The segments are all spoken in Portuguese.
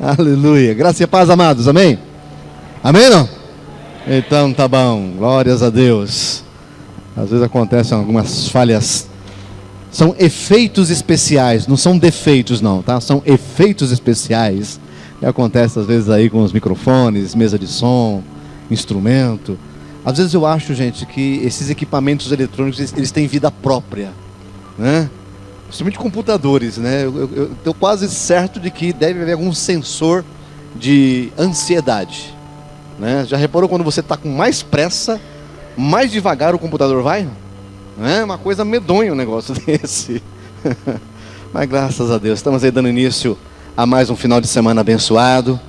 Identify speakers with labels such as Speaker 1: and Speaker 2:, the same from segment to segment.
Speaker 1: Aleluia. Graça e paz, amados. Amém? Amém, não? Então tá bom. Glórias a Deus. Às vezes acontecem algumas falhas. São efeitos especiais, não são defeitos não, tá? São efeitos especiais. Que acontece às vezes aí com os microfones, mesa de som, instrumento. Às vezes eu acho, gente, que esses equipamentos eletrônicos, eles têm vida própria, né? Principalmente computadores, né? Eu estou quase certo de que deve haver algum sensor de ansiedade, né? Já reparou quando você está com mais pressa, mais devagar o computador vai? Não é uma coisa medonha um negócio desse. Mas graças a Deus, estamos aí dando início a mais um final de semana abençoado.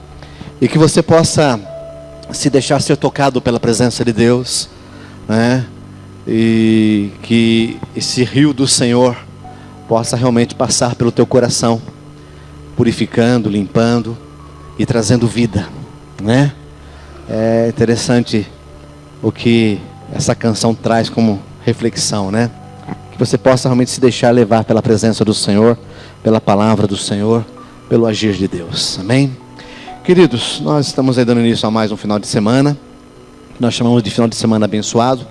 Speaker 1: E que você possa se deixar ser tocado pela presença de Deus, né? E que esse rio do Senhor possa realmente passar pelo teu coração, purificando, limpando e trazendo vida, né? É interessante o que essa canção traz como reflexão, né? Que você possa realmente se deixar levar pela presença do Senhor, pela palavra do Senhor, pelo agir de Deus, amém? Queridos, nós estamos aí dando início a mais um final de semana, que nós chamamos de final de semana abençoado.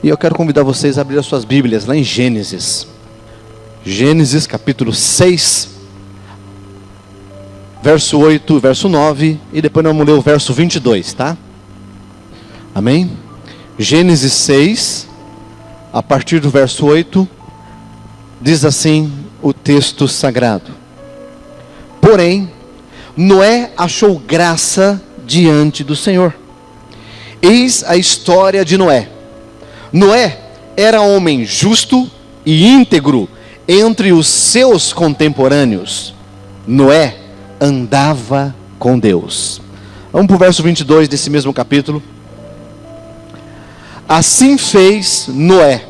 Speaker 1: E eu quero convidar vocês a abrir as suas Bíblias lá em Gênesis. Gênesis capítulo 6, verso 8, verso 9, e depois nós vamos ler o verso 22, tá? Amém? Gênesis 6, a partir do verso 8, diz assim o texto sagrado: Porém, Noé achou graça diante do Senhor. Eis a história de Noé. Noé era homem justo e íntegro entre os seus contemporâneos. Noé andava com Deus. Vamos para o verso 22 desse mesmo capítulo. Assim fez Noé,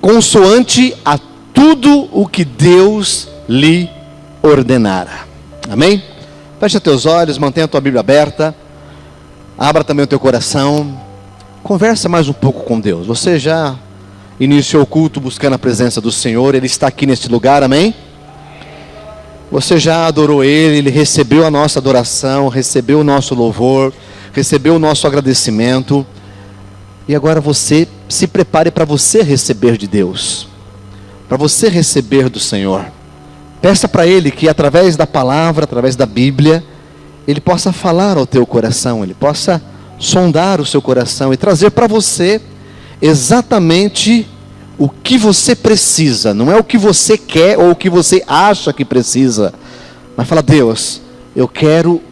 Speaker 1: consoante a tudo o que Deus lhe ordenara. Amém? Fecha teus olhos, mantenha a tua Bíblia aberta. Abra também o teu coração. Conversa mais um pouco com Deus. Você já iniciou o culto buscando a presença do Senhor. Ele está aqui neste lugar, amém? Você já adorou Ele, Ele recebeu a nossa adoração, recebeu o nosso louvor, recebeu o nosso agradecimento. E agora você se prepare para você receber de Deus, para você receber do Senhor. Peça para Ele que através da palavra, através da Bíblia, Ele possa falar ao teu coração, Ele possa sondar o seu coração e trazer para você exatamente o que você precisa. Não é o que você quer ou o que você acha que precisa, mas fala: Deus, eu quero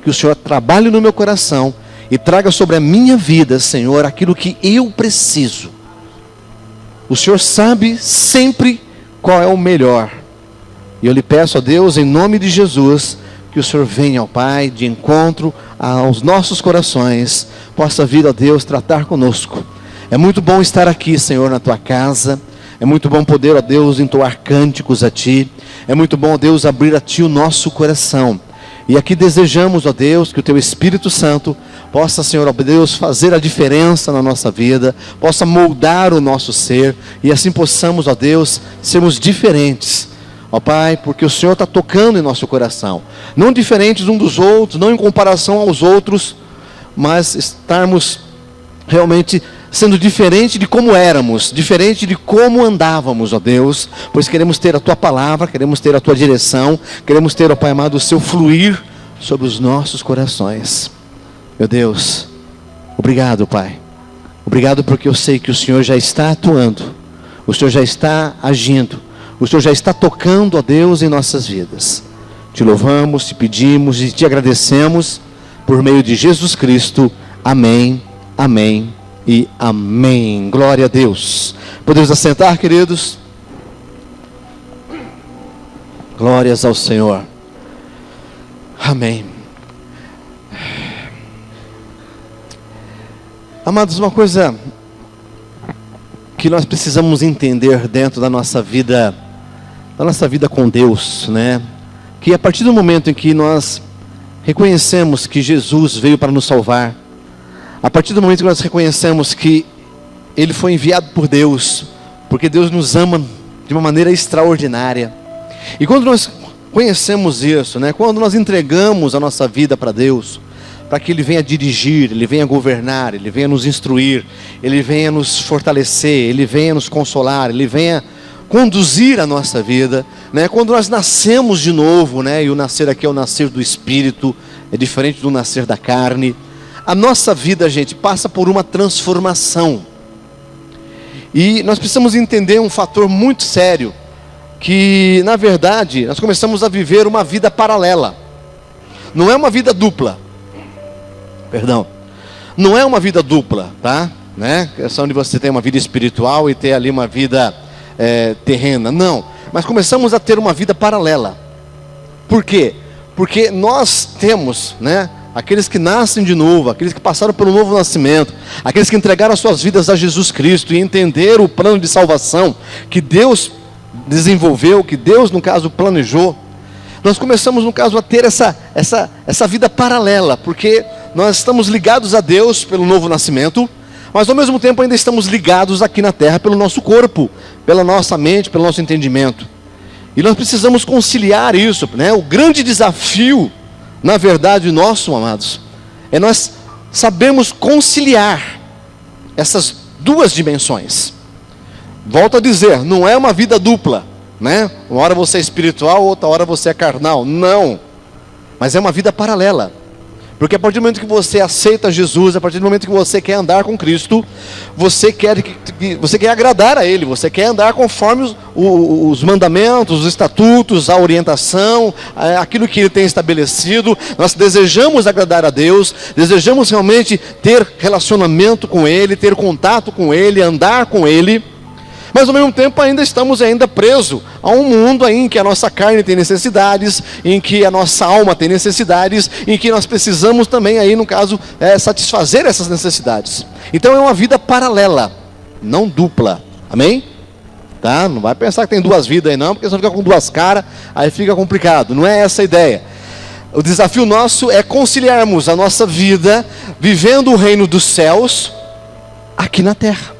Speaker 1: que o Senhor trabalhe no meu coração e traga sobre a minha vida, Senhor, aquilo que eu preciso. O Senhor sabe sempre qual é o melhor. E eu lhe peço a Deus, em nome de Jesus, que o Senhor venha ao Pai, de encontro aos nossos corações, possa vir a Deus tratar conosco. É muito bom estar aqui, Senhor, na tua casa. É muito bom poder, ó Deus, entoar cânticos a Ti. É muito bom, ó Deus, abrir a Ti o nosso coração. E aqui desejamos, ó Deus, que o Teu Espírito Santo possa, Senhor, ó Deus, fazer a diferença na nossa vida, possa moldar o nosso ser, e assim possamos, ó Deus, sermos diferentes, ó Pai, porque o Senhor está tocando em nosso coração, não diferentes uns dos outros, não em comparação aos outros, mas estarmos realmente sendo diferente de como éramos, diferente de como andávamos, ó Deus, pois queremos ter a Tua palavra, queremos ter a Tua direção, queremos ter, ó Pai amado, o Seu fluir sobre os nossos corações. Meu Deus, obrigado, Pai. Obrigado porque eu sei que o Senhor já está atuando, o Senhor já está agindo, o Senhor já está tocando, ó Deus, em nossas vidas. Te louvamos, te pedimos e te agradecemos por meio de Jesus Cristo. Amém, amém e amém. Glória a Deus. Podemos assentar, queridos? Glórias ao Senhor. Amém. Amados, uma coisa que nós precisamos entender dentro da nossa vida com Deus, né? Que a partir do momento em que nós reconhecemos que Jesus veio para nos salvar, a partir do momento que nós reconhecemos que Ele foi enviado por Deus, porque Deus nos ama de uma maneira extraordinária, e quando nós conhecemos isso, né? Quando nós entregamos a nossa vida para Deus, para que Ele venha dirigir, Ele venha governar, Ele venha nos instruir, Ele venha nos fortalecer, Ele venha nos consolar, Ele venha conduzir a nossa vida, né? Quando nós nascemos de novo, né? E o nascer aqui é o nascer do Espírito, é diferente do nascer da carne. A nossa vida, gente, passa por uma transformação. E nós precisamos entender um fator muito sério, que na verdade nós começamos a viver uma vida paralela. Não é uma vida dupla. Perdão. Não é uma vida dupla, tá? Né? Questão de você ter uma vida espiritual e ter ali uma vida terrena. Não. Mas começamos a ter uma vida paralela. Por quê? Porque nós temos, né? Aqueles que nascem de novo, aqueles que passaram pelo novo nascimento, aqueles que entregaram as suas vidas a Jesus Cristo e entenderam o plano de salvação que Deus desenvolveu, que Deus, no caso, planejou. Nós começamos, no caso, a ter essa vida paralela, porque nós estamos ligados a Deus pelo novo nascimento, mas ao mesmo tempo ainda estamos ligados aqui na terra pelo nosso corpo, pela nossa mente, pelo nosso entendimento. E nós precisamos conciliar isso, né? O grande desafio, na verdade, nosso, amados, é nós sabermos conciliar essas duas dimensões. Volto a dizer, não é uma vida dupla, né? Uma hora você é espiritual, outra hora você é carnal. Não, mas é uma vida paralela. Porque a partir do momento que você aceita Jesus, a partir do momento que você quer andar com Cristo, você quer agradar a Ele, você quer andar conforme os mandamentos, os estatutos, a orientação, aquilo que Ele tem estabelecido. Nós desejamos agradar a Deus, desejamos realmente ter relacionamento com Ele, ter contato com Ele, andar com Ele. Mas ao mesmo tempo ainda estamos presos a um mundo em que a nossa carne tem necessidades, em que a nossa alma tem necessidades, em que nós precisamos também aí, no caso, satisfazer essas necessidades. Então é uma vida paralela, não dupla. Amém? Tá? Não vai pensar que tem duas vidas aí não, porque senão fica com duas caras, aí fica complicado. Não é essa a ideia. O desafio nosso é conciliarmos a nossa vida, vivendo o reino dos céus, aqui na terra.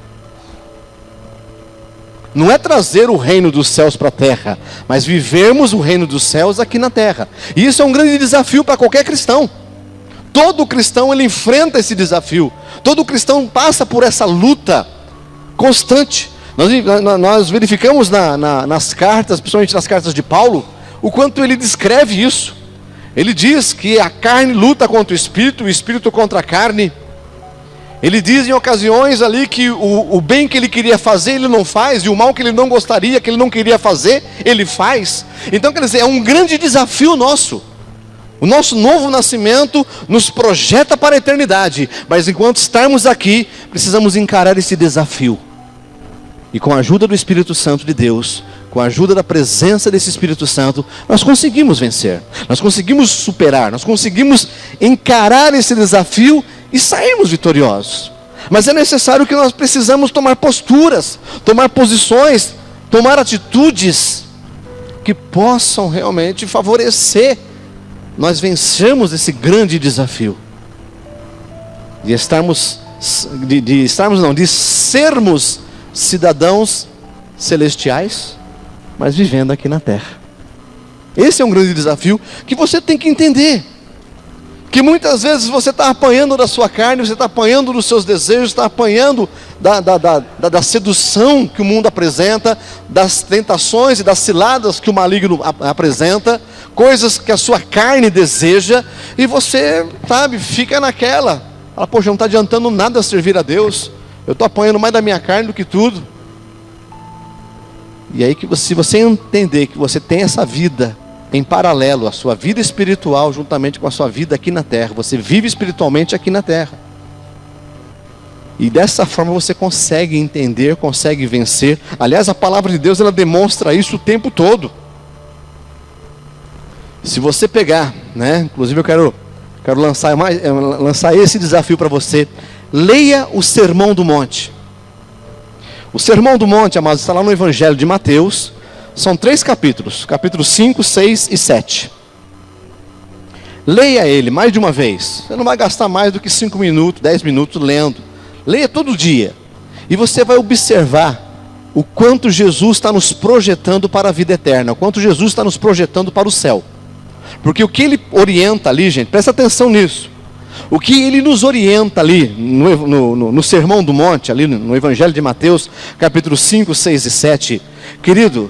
Speaker 1: Não é trazer o reino dos céus para a terra, mas vivermos o reino dos céus aqui na terra. E isso é um grande desafio para qualquer cristão. Todo cristão, ele enfrenta esse desafio. Todo cristão passa por essa luta constante. Nós verificamos nas cartas, principalmente nas cartas de Paulo, o quanto ele descreve isso. Ele diz que a carne luta contra o espírito contra a carne. Ele diz em ocasiões ali que o bem que ele queria fazer, ele não faz, e o mal que ele não gostaria, que ele não queria fazer, ele faz. Então, quer dizer, é um grande desafio nosso. O nosso novo nascimento nos projeta para a eternidade, mas enquanto estarmos aqui, precisamos encarar esse desafio. E com a ajuda do Espírito Santo de Deus, com a ajuda da presença desse Espírito Santo, nós conseguimos vencer, nós conseguimos superar, nós conseguimos encarar esse desafio e sairmos vitoriosos. Mas é necessário que nós precisamos tomar posturas, tomar posições, tomar atitudes que possam realmente favorecer nós vencermos esse grande desafio de sermos cidadãos celestiais, mas vivendo aqui na terra. Esse é um grande desafio que você tem que entender. Que muitas vezes você está apanhando da sua carne, você está apanhando dos seus desejos, está apanhando da sedução que o mundo apresenta, das tentações e das ciladas que o maligno apresenta, coisas que a sua carne deseja, e você, fica naquela. Fala, poxa, não está adiantando nada servir a Deus, eu estou apanhando mais da minha carne do que tudo. E aí, se você entender que você tem essa vida em paralelo, a sua vida espiritual juntamente com a sua vida aqui na terra, você vive espiritualmente aqui na terra, e dessa forma você consegue entender, consegue vencer. Aliás, a palavra de Deus, ela demonstra isso o tempo todo. Se você pegar, inclusive eu quero lançar esse desafio para você. Leia o Sermão do Monte. O Sermão do Monte, amados, está lá no Evangelho de Mateus. São 3 capítulos, capítulos 5, 6 e 7. Leia ele mais de uma vez. Você não vai gastar mais do que 5 minutos, 10 minutos lendo. Leia todo dia. E você vai observar o quanto Jesus está nos projetando para a vida eterna, o quanto Jesus está nos projetando para o céu. Porque o que ele orienta ali, gente, presta atenção nisso. O que ele nos orienta ali, no Sermão do Monte, ali no Evangelho de Mateus, capítulo 5, 6 e 7, querido,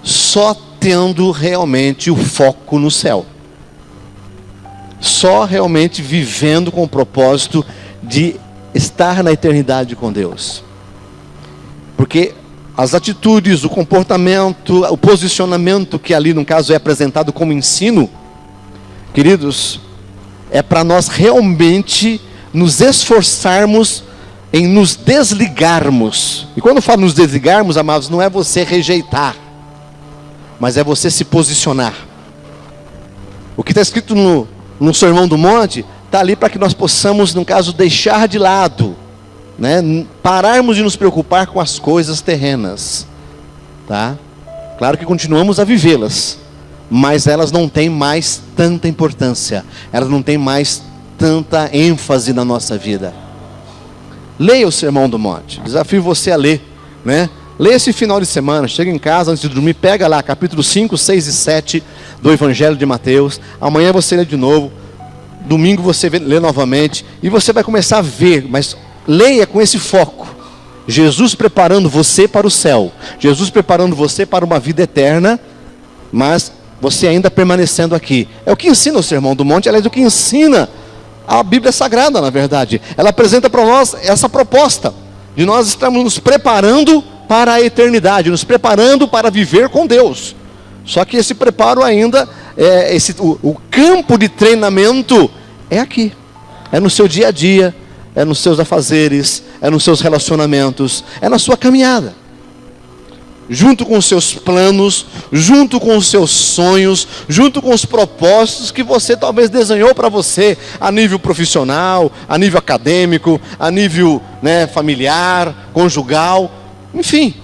Speaker 1: só tendo realmente o foco no céu. Só realmente vivendo com o propósito de estar na eternidade com Deus. Porque as atitudes, o comportamento, o posicionamento que ali no caso é apresentado como ensino, queridos, é para nós realmente nos esforçarmos em nos desligarmos. E quando eu falo nos desligarmos, amados, não é você rejeitar, mas é você se posicionar. O que está escrito no Sermão do Monte, está ali para que nós possamos, no caso, deixar de lado, né? Pararmos de nos preocupar com as coisas terrenas, tá? Claro que continuamos a vivê-las, mas elas não têm mais tanta importância, elas não têm mais tanta ênfase na nossa vida. Leia o Sermão do Monte, desafio você a ler, né? Leia esse final de semana, chega em casa antes de dormir, pega lá capítulo 5, 6 e 7 do Evangelho de Mateus, amanhã você lê de novo, domingo você lê novamente, e você vai começar a ver, mas leia com esse foco, Jesus preparando você para o céu, Jesus preparando você para uma vida eterna, mas você ainda permanecendo aqui. É o que ensina o Sermão do Monte, aliás, é o que ensina a Bíblia Sagrada, na verdade. Ela apresenta para nós essa proposta, de nós estarmos nos preparando para a eternidade, nos preparando para viver com Deus. Só que esse preparo ainda, o campo de treinamento é aqui, é no seu dia a dia, é nos seus afazeres, é nos seus relacionamentos, é na sua caminhada. Junto com os seus planos, junto com os seus sonhos, junto com os propósitos que você talvez desenhou para você, a nível profissional, a nível acadêmico, a nível, né, familiar, conjugal, enfim.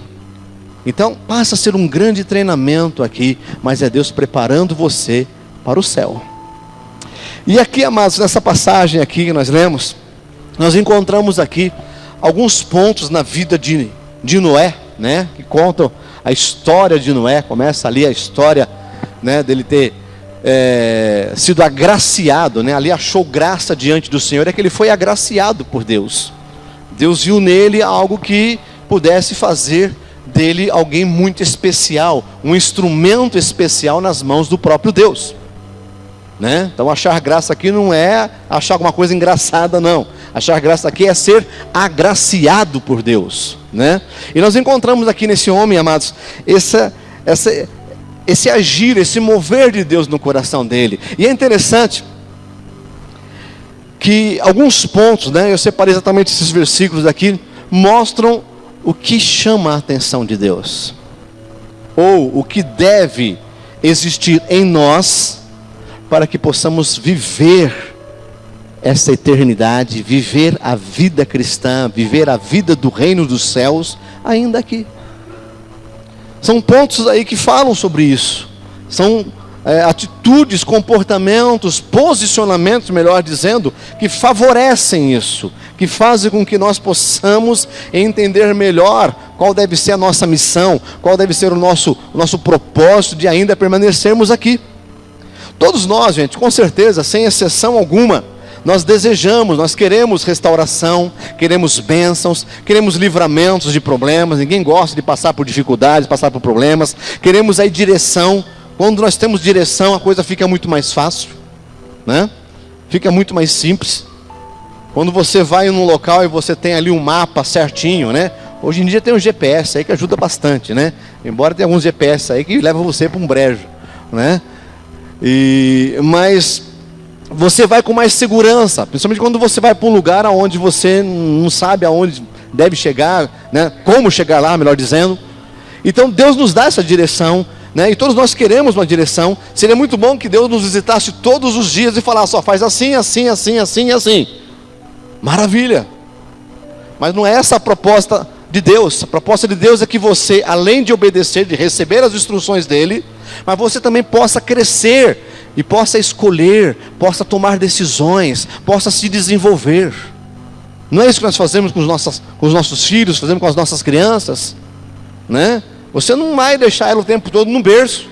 Speaker 1: Então passa a ser um grande treinamento aqui, mas é Deus preparando você para o céu. E aqui, amados, nessa passagem aqui que nós lemos, nós encontramos aqui alguns pontos na vida de Noé, né, que contam a história de Noé. Começa ali a história, né, dele ter sido agraciado, né, ali achou graça diante do Senhor, é que ele foi agraciado por Deus. Deus viu nele algo que pudesse fazer dele alguém muito especial, um instrumento especial nas mãos do próprio Deus, né? Então achar graça aqui não é achar alguma coisa engraçada, não. Achar graça aqui é ser agraciado por Deus, né? E nós encontramos aqui nesse homem, amados, esse agir, esse mover de Deus no coração dele. E é interessante que alguns pontos, né, eu separei exatamente esses versículos aqui, mostram o que chama a atenção de Deus, ou o que deve existir em nós, para que possamos viver essa eternidade, viver a vida cristã, viver a vida do reino dos céus, ainda aqui. São pontos aí que falam sobre isso, são atitudes, comportamentos, posicionamentos, melhor dizendo, que favorecem isso, que fazem com que nós possamos entender melhor qual deve ser a nossa missão, qual deve ser o nosso propósito de ainda permanecermos aqui. Todos nós, gente, com certeza, sem exceção alguma, nós desejamos, nós queremos restauração, queremos bênçãos, queremos livramentos de problemas. Ninguém gosta de passar por dificuldades, passar por problemas. Queremos aí direção. Quando nós temos direção, a coisa fica muito mais fácil, né? Fica muito mais simples. Quando você vai num local e você tem ali um mapa certinho, né? Hoje em dia tem um GPS aí que ajuda bastante, né? Embora tenha alguns GPS aí que levam você para um brejo, né? Mas você vai com mais segurança, principalmente quando você vai para um lugar onde você não sabe aonde deve chegar, né? Como chegar lá, melhor dizendo. Então Deus nos dá essa direção, né? E todos nós queremos uma direção. Seria muito bom que Deus nos visitasse todos os dias e falasse: só faz assim, assim, assim, assim e assim. Maravilha. Mas não é essa a proposta de Deus. A proposta de Deus é que você, além de obedecer, de receber as instruções dele, mas você também possa crescer e possa escolher, possa tomar decisões, possa se desenvolver. Não é isso que nós fazemos com os nossos filhos, fazemos com as nossas crianças? né? Você não vai deixar ela o tempo todo no berço.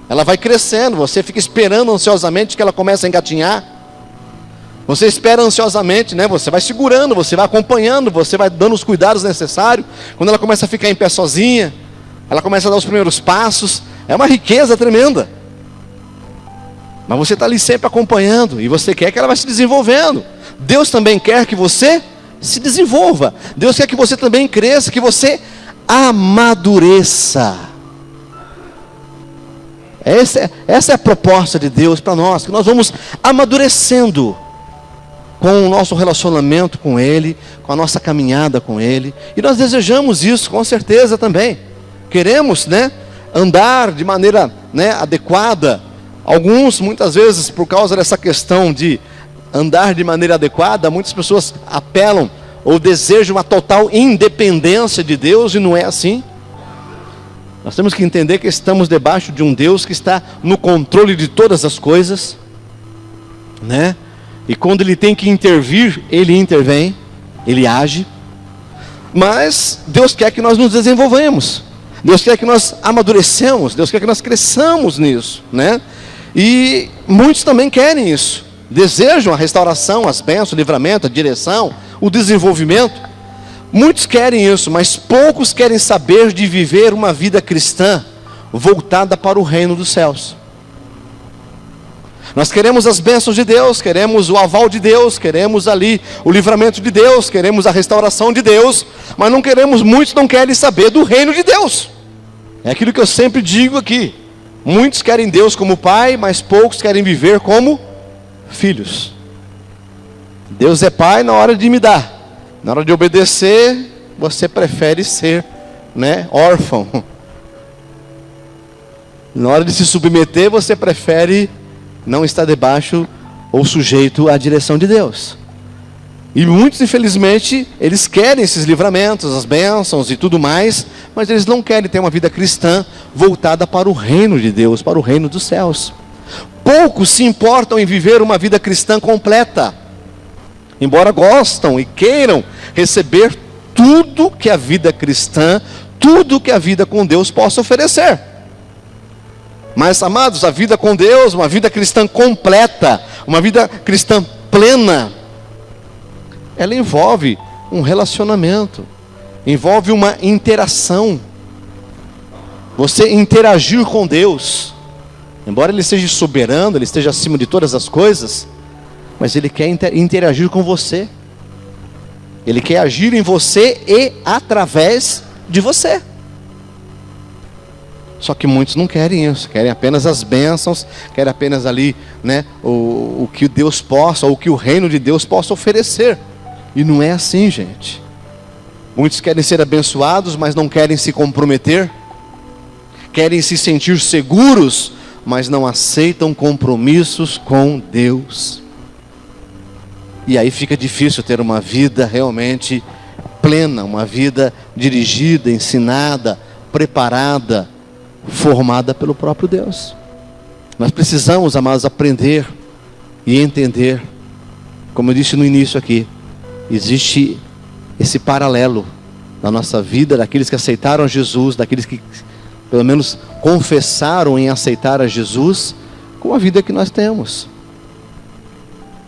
Speaker 1: Ela vai crescendo, você fica esperando ansiosamente que ela comece a engatinhar. Você espera ansiosamente, né? Você vai segurando, você vai acompanhando, você vai dando os cuidados necessários. Quando ela começa a ficar em pé sozinha, ela começa a dar os primeiros passos. É uma riqueza tremenda. Mas você está ali sempre acompanhando, e você quer que ela vá se desenvolvendo. Deus também quer que você se desenvolva. Deus quer que você também cresça, que amadureça. Essa é a proposta de Deus para nós, que nós vamos amadurecendo com o nosso relacionamento com Ele, com a nossa caminhada com Ele, e nós desejamos isso com certeza também. Queremos, né, andar de maneira, né, adequada. Alguns, muitas vezes, por causa dessa questão de andar de maneira adequada, muitas pessoas apelam ou desejam a total independência de Deus, e não é assim. Nós temos que entender que estamos debaixo de um Deus que está no controle de todas as coisas, né? E quando Ele tem que intervir, Ele intervém, Ele age. Mas Deus quer que nós nos desenvolvamos, Deus quer que nós amadurecemos, Deus quer que nós cresçamos nisso, né? E muitos também querem isso, desejam a restauração, as bênçãos, o livramento, a direção, o desenvolvimento. Muitos querem isso, mas poucos querem saber de viver uma vida cristã voltada para o reino dos céus. Nós queremos as bênçãos de Deus, queremos o aval de Deus, queremos ali o livramento de Deus, queremos a restauração de Deus, mas muitos não querem saber do reino de Deus. É aquilo que eu sempre digo aqui. Muitos querem Deus como pai, mas poucos querem viver como filhos. Deus é pai na hora de me dar. Na hora de obedecer, você prefere ser, né, órfão. Na hora de se submeter, você prefere não estar debaixo ou sujeito à direção de Deus. E muitos, infelizmente, eles querem esses livramentos, as bênçãos e tudo mais, mas eles não querem ter uma vida cristã voltada para o reino de Deus, para o reino dos céus. Poucos se importam em viver uma vida cristã completa, embora gostam e queiram receber tudo que a vida cristã, tudo que a vida com Deus possa oferecer. Mas, amados, a vida com Deus, uma vida cristã completa, uma vida cristã plena, ela envolve um relacionamento, envolve uma interação. Você interagir com Deus, embora Ele seja soberano, Ele esteja acima de todas as coisas, mas Ele quer interagir com você. Ele quer agir em você e através de você. Só que muitos não querem isso, querem apenas as bênçãos, querem apenas ali, né, o que Deus possa, ou o que o reino de Deus possa oferecer. E não é assim, gente. Muitos querem ser abençoados, mas não querem se comprometer. Querem se sentir seguros, mas não aceitam compromissos com Deus. E aí fica difícil ter uma vida realmente plena, uma vida dirigida, ensinada, preparada, formada pelo próprio Deus. Nós precisamos, amados, aprender e entender, como eu disse no início aqui, existe esse paralelo na nossa vida, daqueles que aceitaram Jesus, daqueles que pelo menos confessaram em aceitar a Jesus, com a vida que nós temos.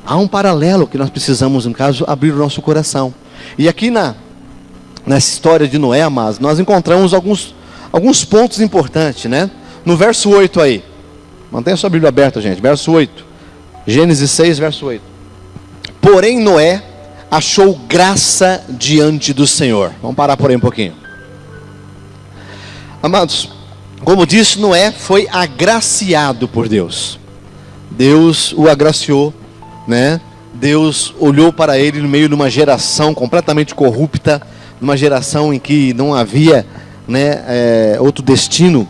Speaker 1: Há um paralelo que nós precisamos, no caso, abrir o nosso coração. E aqui nessa história de Noé, amados, nós encontramos alguns pontos importantes, né? No verso 8 aí, mantenha sua Bíblia aberta, gente, verso 8, Gênesis 6, verso 8. Porém Noé achou graça diante do Senhor. Vamos parar por aí um pouquinho. Amados, como disse, Noé foi agraciado por Deus. Deus o agraciou, né? Deus olhou para ele no meio de uma geração completamente corrupta, numa geração em que não havia, né, outro destino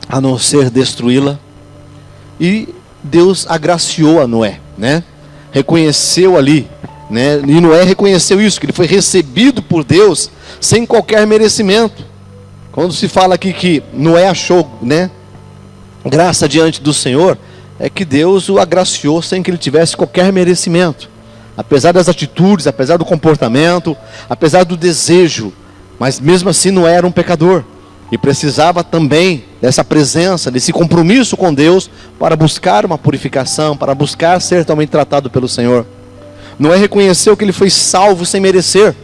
Speaker 1: a não ser destruí-la. E Deus agraciou a Noé, né? Reconheceu ali, né? E Noé reconheceu isso, que ele foi recebido por Deus sem qualquer merecimento. Quando se fala aqui que Noé achou, né, graça diante do Senhor, é que Deus o agraciou sem que ele tivesse qualquer merecimento. Apesar das atitudes, apesar do comportamento, apesar do desejo, mas mesmo assim Noé era um pecador. E precisava também dessa presença, desse compromisso com Deus, para buscar uma purificação, para buscar ser também tratado pelo Senhor. Noé reconheceu que ele foi salvo sem merecer.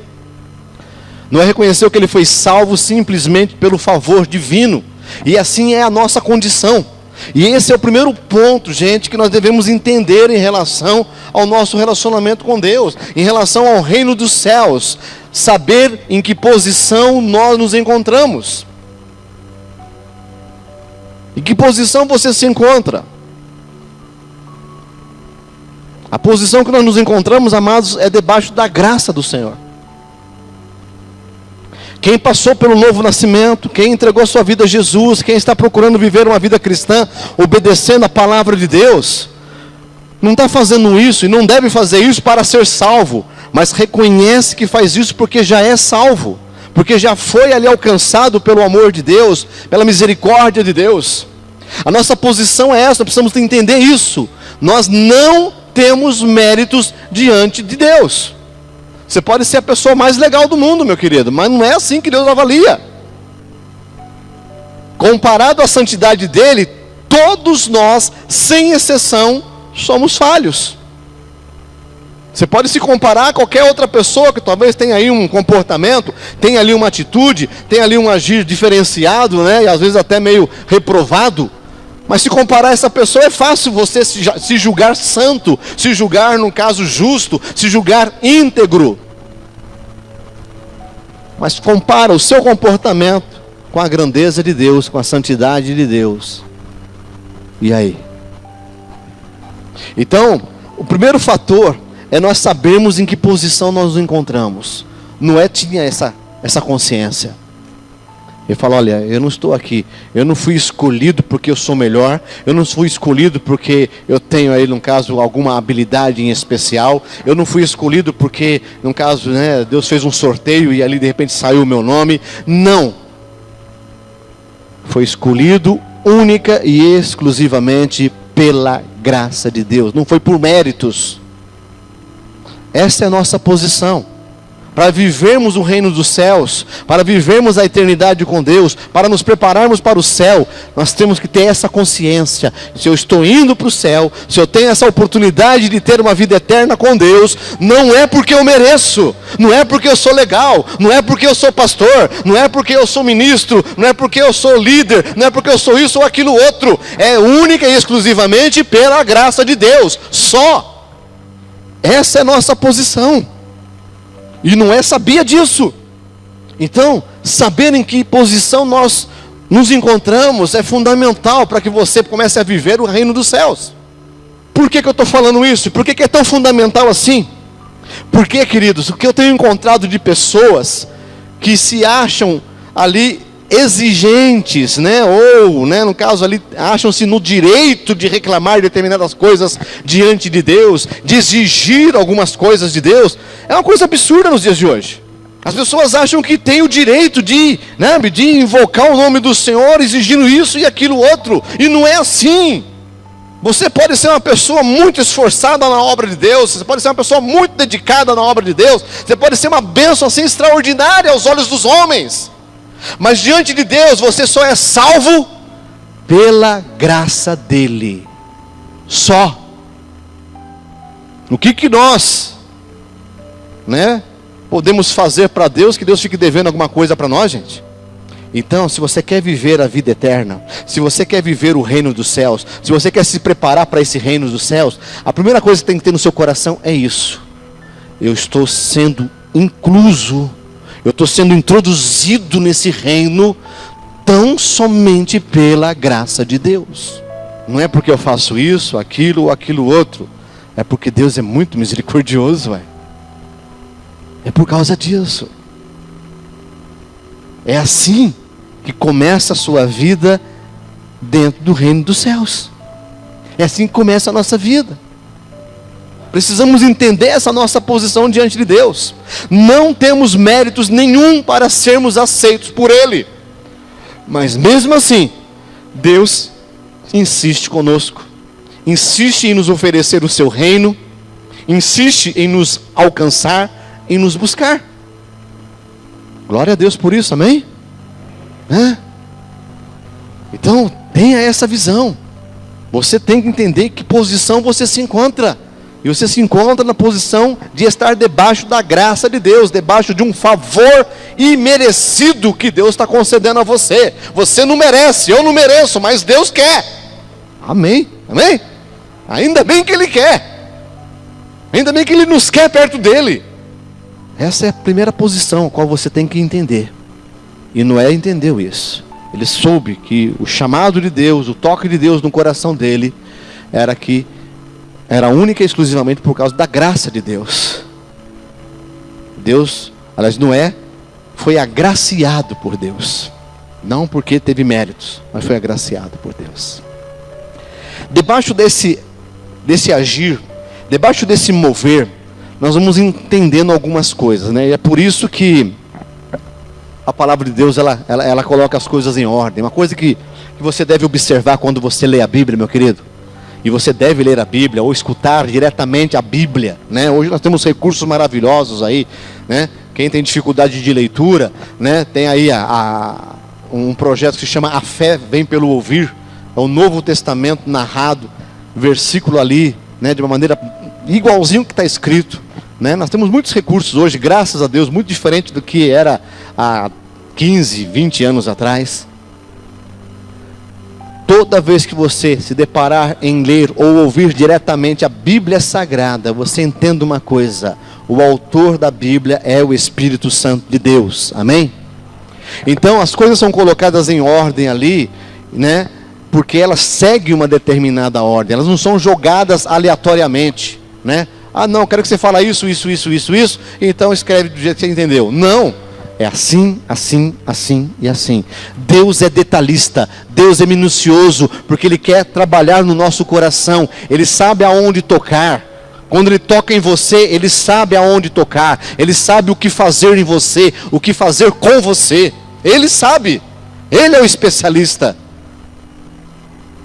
Speaker 1: Noé reconheceu que ele foi salvo simplesmente pelo favor divino. E assim é a nossa condição. E esse é o primeiro ponto, gente, que nós devemos entender em relação ao nosso relacionamento com Deus, em relação ao reino dos céus. Saber em que posição nós nos encontramos. Em que posição você se encontra? A posição que nós nos encontramos, amados, é debaixo da graça do Senhor. Quem passou pelo novo nascimento, quem entregou sua vida a Jesus, quem está procurando viver uma vida cristã, obedecendo a palavra de Deus, não está fazendo isso e não deve fazer isso para ser salvo, mas reconhece que faz isso porque já é salvo, porque já foi ali alcançado pelo amor de Deus, pela misericórdia de Deus. A nossa posição é essa, nós precisamos entender isso. Nós não temos méritos diante de Deus. Você pode ser a pessoa mais legal do mundo, meu querido, mas não é assim que Deus avalia. Comparado à santidade dele, todos nós, sem exceção, somos falhos. Você pode se comparar a qualquer outra pessoa que talvez tenha aí um comportamento, tenha ali uma atitude, tenha ali um agir diferenciado, né? E às vezes até meio reprovado. Mas se comparar a essa pessoa é fácil você se julgar santo, se julgar, no caso, justo, se julgar íntegro. Mas compara o seu comportamento com a grandeza de Deus, com a santidade de Deus. E aí? Então, o primeiro fator é nós sabermos em que posição nós nos encontramos. Noé tinha essa consciência. Ele fala, olha, eu não estou aqui, eu não fui escolhido porque eu sou melhor, eu não fui escolhido porque eu tenho aí, no caso, alguma habilidade em especial, eu não fui escolhido porque, no caso, né, Deus fez um sorteio e ali de repente saiu o meu nome. Não. Foi escolhido única e exclusivamente pela graça de Deus, não foi por méritos. Essa é a nossa posição. Para vivermos o reino dos céus, para vivermos a eternidade com Deus, para nos prepararmos para o céu, nós temos que ter essa consciência. Se eu estou indo para o céu, se eu tenho essa oportunidade de ter uma vida eterna com Deus, não é porque eu mereço, não é porque eu sou legal, não é porque eu sou pastor, não é porque eu sou ministro, não é porque eu sou líder, não é porque eu sou isso ou aquilo outro. É única e exclusivamente pela graça de Deus, só. Essa é a nossa posição. E Noé sabia disso. Então, saber em que posição nós nos encontramos é fundamental para que você comece a viver o reino dos céus. Por que eu estou falando isso? Por que é tão fundamental assim? Porque, queridos, o que eu tenho encontrado de pessoas que se acham ali exigentes, né? Ou, né, no caso ali, acham-se no direito de reclamar determinadas coisas diante de Deus, de exigir algumas coisas de Deus, é uma coisa absurda nos dias de hoje. As pessoas acham que tem o direito de invocar o nome do Senhor, exigindo isso e aquilo outro, e não é assim. Você pode ser uma pessoa muito esforçada na obra de Deus, você pode ser uma pessoa muito dedicada na obra de Deus, você pode ser uma bênção assim extraordinária aos olhos dos homens, mas diante de Deus você só é salvo pela graça dele, só. O que nós, né, podemos fazer para Deus, que Deus fique devendo alguma coisa para nós, gente? Então, se você quer viver a vida eterna, se você quer viver o reino dos céus, se você quer se preparar para esse reino dos céus, a primeira coisa que tem que ter no seu coração é isso: eu estou sendo incluso, eu estou sendo introduzido nesse reino tão somente pela graça de Deus. Não é porque eu faço isso, aquilo ou aquilo outro, é porque Deus é muito misericordioso, ué. É por causa disso. É assim que começa a sua vida dentro do reino dos céus. É assim que começa a nossa vida. Precisamos entender essa nossa posição diante de Deus. Não temos méritos nenhum para sermos aceitos por Ele. Mas mesmo assim, Deus insiste conosco. Insiste em nos oferecer o seu reino. Insiste em nos alcançar, em nos buscar. Glória a Deus por isso, amém? Então, tenha essa visão. Você tem que entender que posição você se encontra. E você se encontra na posição de estar debaixo da graça de Deus, debaixo de um favor imerecido que Deus está concedendo a você. Você não merece, eu não mereço, mas Deus quer. Amém? Amém? Ainda bem que Ele quer. Ainda bem que Ele nos quer perto dEle. Essa é a primeira posição a qual você tem que entender. E Noé entendeu isso. Ele soube que o chamado de Deus, o toque de Deus no coração dele, era única e exclusivamente por causa da graça de Deus. Noé foi agraciado por Deus. Não porque teve méritos, mas foi agraciado por Deus. Debaixo desse agir, debaixo desse mover, nós vamos entendendo algumas coisas, né? E é por isso que a palavra de Deus, ela coloca as coisas em ordem. Uma coisa que você deve observar quando você lê a Bíblia, meu querido. E você deve ler a Bíblia, ou escutar diretamente a Bíblia, né? Hoje nós temos recursos maravilhosos aí, né? Quem tem dificuldade de leitura, né? Tem aí um projeto que se chama A Fé Vem Pelo Ouvir. É o Novo Testamento narrado, versículo ali, né? De uma maneira igualzinho que está escrito, né? Nós temos muitos recursos hoje, graças a Deus, muito diferente do que era há 15, 20 anos atrás. Toda vez que você se deparar em ler ou ouvir diretamente a Bíblia Sagrada, você entenda uma coisa: o autor da Bíblia é o Espírito Santo de Deus, amém? Então as coisas são colocadas em ordem ali, né? Porque elas seguem uma determinada ordem, elas não são jogadas aleatoriamente, né? Ah, não, quero que você fale isso, então escreve do jeito que você entendeu. Não, é assim, assim, assim e assim. Deus é detalhista, Deus é minucioso, porque Ele quer trabalhar no nosso coração. Ele sabe aonde tocar. Quando Ele toca em você, Ele sabe aonde tocar. Ele sabe o que fazer em você, o que fazer com você. Ele sabe, Ele é o especialista.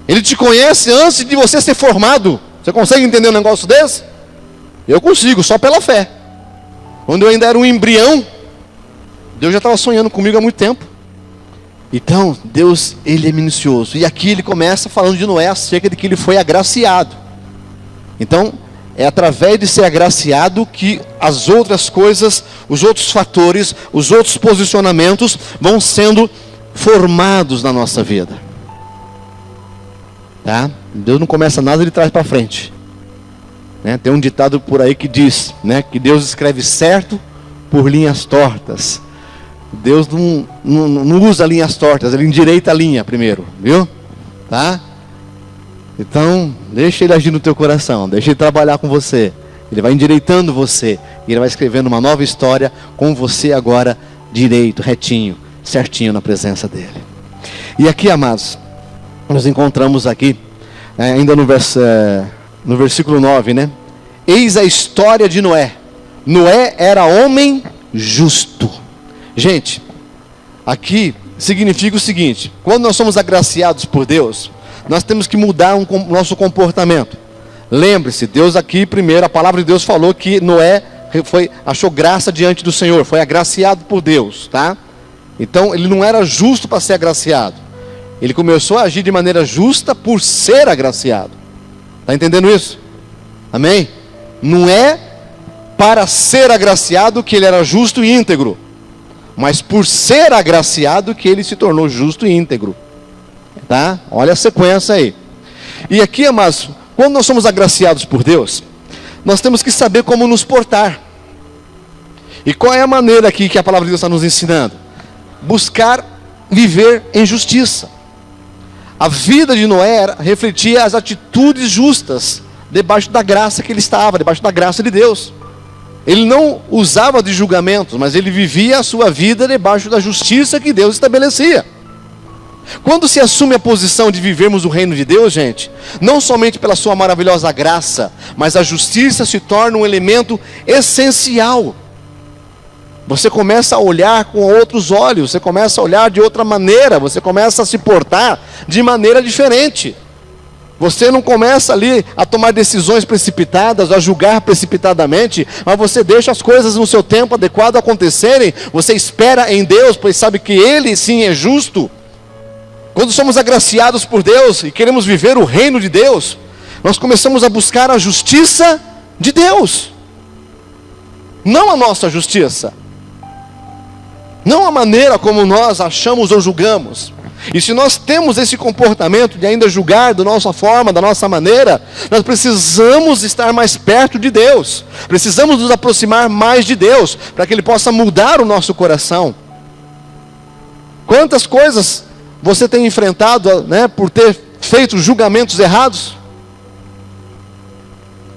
Speaker 1: Ele te conhece antes de você ser formado. Você consegue entender um negócio desse? Eu consigo, só pela fé. Quando eu ainda era um embrião, Deus já estava sonhando comigo há muito tempo. Então, Deus, Ele é minucioso. E aqui Ele começa falando de Noé acerca de que ele foi agraciado. Então, é através de ser agraciado que as outras coisas, os outros fatores, os outros posicionamentos vão sendo formados na nossa vida. Tá? Deus não começa nada, Ele traz para frente. Né? Tem um ditado por aí que diz, né, que Deus escreve certo por linhas tortas. Deus não usa linhas tortas, Ele endireita a linha primeiro, viu? Tá? Então, deixa Ele agir no teu coração, deixa Ele trabalhar com você. Ele vai endireitando você, e Ele vai escrevendo uma nova história com você agora direito, retinho, certinho na presença dEle. E aqui, amados, nós encontramos aqui, ainda no versículo 9, né? Eis a história de Noé. Noé era homem justo. Gente, aqui significa o seguinte: quando nós somos agraciados por Deus, nós temos que mudar o nosso comportamento. Lembre-se, Deus aqui primeiro, a palavra de Deus falou que Noé achou graça diante do Senhor, foi agraciado por Deus, tá? Então ele não era justo para ser agraciado. Ele começou a agir de maneira justa por ser agraciado. Está entendendo isso? Amém? Não é para ser agraciado que ele era justo e íntegro, mas por ser agraciado que ele se tornou justo e íntegro. Tá? Olha a sequência aí. E aqui, amados, quando nós somos agraciados por Deus, nós temos que saber como nos portar. E qual é a maneira aqui que a palavra de Deus está nos ensinando? Buscar viver em justiça. A vida de Noé refletia as atitudes justas, debaixo da graça que ele estava, debaixo da graça de Deus. Ele não usava de julgamentos, mas ele vivia a sua vida debaixo da justiça que Deus estabelecia. Quando se assume a posição de vivermos o reino de Deus, gente, não somente pela sua maravilhosa graça, mas a justiça se torna um elemento essencial. Você começa a olhar com outros olhos, você começa a olhar de outra maneira, você começa a se portar de maneira diferente. Você não começa ali a tomar decisões precipitadas, a julgar precipitadamente, mas você deixa as coisas no seu tempo adequado acontecerem. Você espera em Deus, pois sabe que Ele sim é justo. Quando somos agraciados por Deus e queremos viver o reino de Deus, nós começamos a buscar a justiça de Deus, não a nossa justiça, não a maneira como nós achamos ou julgamos. E se nós temos esse comportamento de ainda julgar da nossa forma, da nossa maneira, nós precisamos estar mais perto de Deus, precisamos nos aproximar mais de Deus, para que Ele possa mudar o nosso coração. Quantas coisas você tem enfrentado, né, por ter feito julgamentos errados?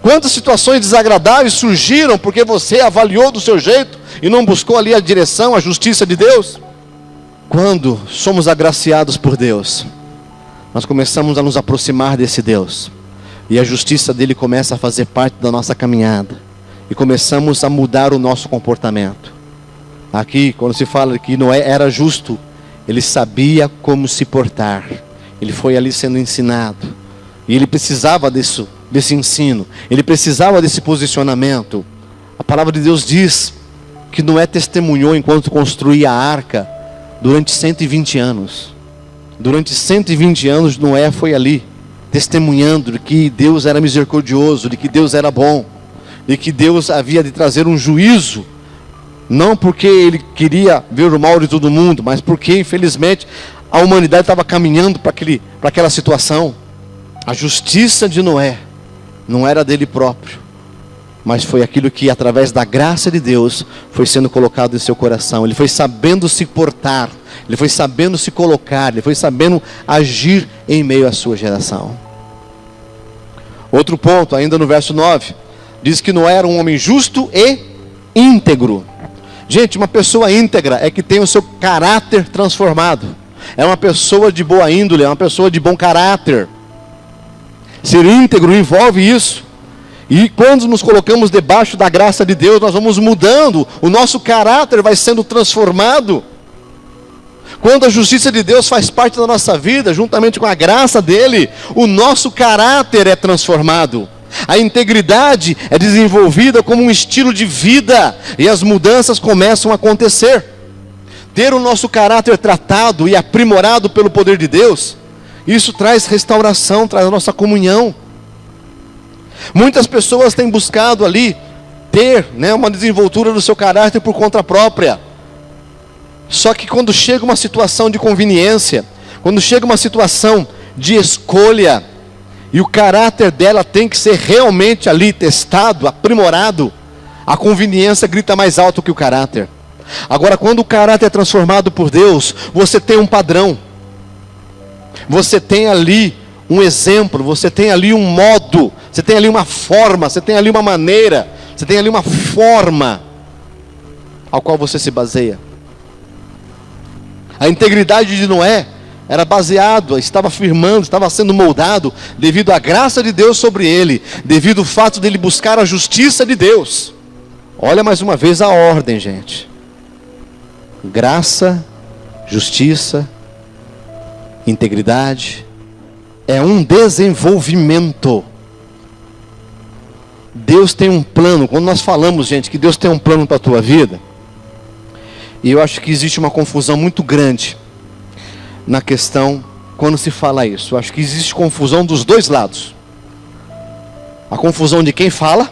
Speaker 1: Quantas situações desagradáveis surgiram porque você avaliou do seu jeito e não buscou ali a direção, a justiça de Deus? Quando somos agraciados por Deus, nós começamos a nos aproximar desse Deus, e a justiça dele começa a fazer parte da nossa caminhada, e começamos a mudar o nosso comportamento. Aqui, quando se fala que Noé era justo, ele sabia como se portar, ele foi ali sendo ensinado, e ele precisava desse ensino, ele precisava desse posicionamento. A palavra de Deus diz que Noé testemunhou enquanto construía a arca, durante 120 anos. Durante 120 anos Noé foi ali, testemunhando de que Deus era misericordioso, de que Deus era bom, de que Deus havia de trazer um juízo, não porque Ele queria ver o mal de todo mundo, mas porque infelizmente a humanidade estava caminhando para aquela situação. A justiça de Noé não era dele próprio, mas foi aquilo que, através da graça de Deus, foi sendo colocado em seu coração. Ele foi sabendo se portar, ele foi sabendo se colocar, ele foi sabendo agir em meio à sua geração. Outro ponto, ainda no verso 9, diz que Noé era um homem justo e íntegro. Gente, uma pessoa íntegra é que tem o seu caráter transformado. É uma pessoa de boa índole, é uma pessoa de bom caráter. Ser íntegro envolve isso. E quando nos colocamos debaixo da graça de Deus, nós vamos mudando, o nosso caráter vai sendo transformado. Quando a justiça de Deus faz parte da nossa vida, juntamente com a graça dele, o nosso caráter é transformado. A integridade é desenvolvida como um estilo de vida, e as mudanças começam a acontecer. Ter o nosso caráter tratado e aprimorado pelo poder de Deus, isso traz restauração, traz a nossa comunhão. Muitas pessoas têm buscado ali ter, né, uma desenvoltura do seu caráter por conta própria. Só que quando chega uma situação de conveniência, quando chega uma situação de escolha, e o caráter dela tem que ser realmente ali testado, aprimorado, a conveniência grita mais alto que o caráter. Agora, quando o caráter é transformado por Deus, você tem um padrão, você tem ali um exemplo, você tem ali um modo, você tem ali uma forma, você tem ali uma maneira, você tem ali uma forma ao qual você se baseia. A integridade de Noé era baseado, estava firmando, estava sendo moldado devido à graça de Deus sobre ele, devido ao fato dele buscar a justiça de Deus. Olha mais uma vez a ordem, gente. Graça, justiça, integridade, é um desenvolvimento. Deus tem um plano. Quando nós falamos, gente, que Deus tem um plano para a tua vida, e eu acho que existe uma confusão muito grande na questão quando se fala isso. Eu acho que existe confusão dos dois lados. A confusão de quem fala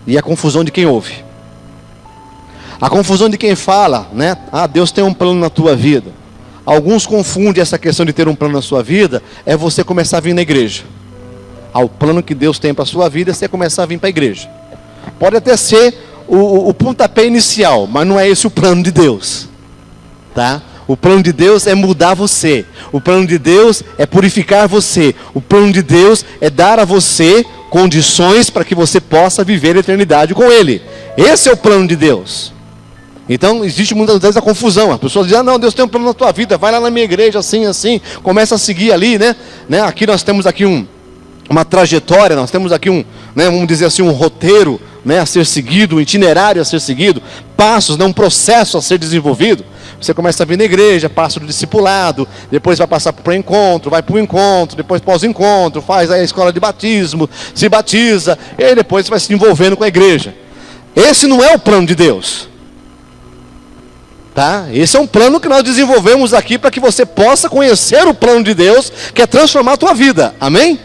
Speaker 1: e a confusão de quem ouve. A confusão de quem fala, né? Ah, Deus tem um plano na tua vida. Alguns confundem essa questão de ter um plano na sua vida, é você começar a vir na igreja. O plano que Deus tem para a sua vida é você começar a vir para a igreja. Pode até ser o pontapé inicial, mas não é esse o plano de Deus, tá? O plano de Deus é mudar você. O plano de Deus é purificar você. O plano de Deus é dar a você condições para que você possa viver a eternidade com Ele. Esse é o plano de Deus. Então existe muitas vezes a confusão. As pessoas dizem, não, Deus tem um plano na tua vida, vai lá na minha igreja, assim, assim, começa a seguir ali, né? Aqui nós temos aqui uma trajetória, nós temos aqui vamos dizer assim, um roteiro, né, a ser seguido, um itinerário a ser seguido, passos, né, um processo a ser desenvolvido. Você começa a vir na igreja, passa do discipulado, depois vai passar para o pré-encontro, vai para o encontro, depois pós-encontro, faz a escola de batismo, se batiza, e aí depois você vai se envolvendo com a igreja. Esse não é o plano de Deus. Tá? Esse é um plano que nós desenvolvemos aqui para que você possa conhecer o plano de Deus, que é transformar a tua vida. Amém?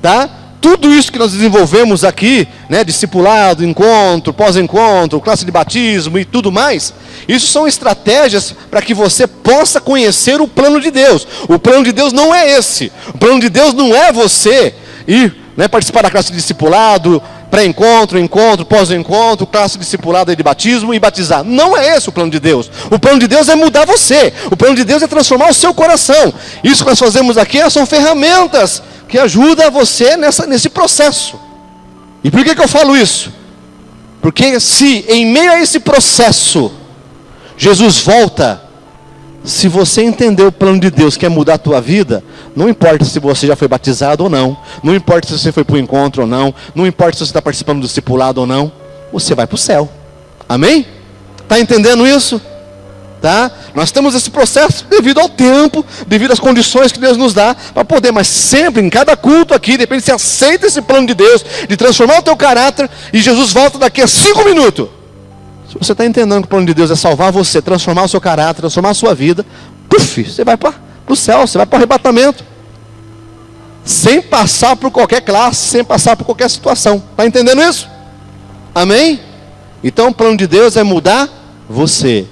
Speaker 1: Tá? Tudo isso que nós desenvolvemos aqui, né, discipulado, encontro, pós-encontro, classe de batismo e tudo mais, isso são estratégias para que você possa conhecer o plano de Deus. O plano de Deus não é esse. O plano de Deus não é você ir, né, participar da classe de discipulado, pré-encontro, encontro, pós-encontro, classe discipulada de batismo e batizar. Não é esse o plano de Deus. O plano de Deus é mudar você. O plano de Deus é transformar o seu coração. Isso que nós fazemos aqui são ferramentas que ajudam você nesse processo. E por que eu falo isso? Porque se em meio a esse processo Jesus volta, se você entender o plano de Deus que é mudar a tua vida, não importa se você já foi batizado ou não, não importa se você foi para o encontro ou não, não importa se você está participando do discipulado ou não, você vai para o céu. Amém? Está entendendo isso? Tá? Nós temos esse processo devido ao tempo, devido às condições que Deus nos dá para poder, mas sempre, em cada culto aqui, depende se você aceita esse plano de Deus, de transformar o teu caráter, e Jesus volta daqui a 5 minutos. Se você está entendendo que o plano de Deus é salvar você, transformar o seu caráter, transformar a sua vida, puf, você vai para o céu, você vai para o arrebatamento. Sem passar por qualquer classe, sem passar por qualquer situação. Está entendendo isso? Amém? Então o plano de Deus é mudar você.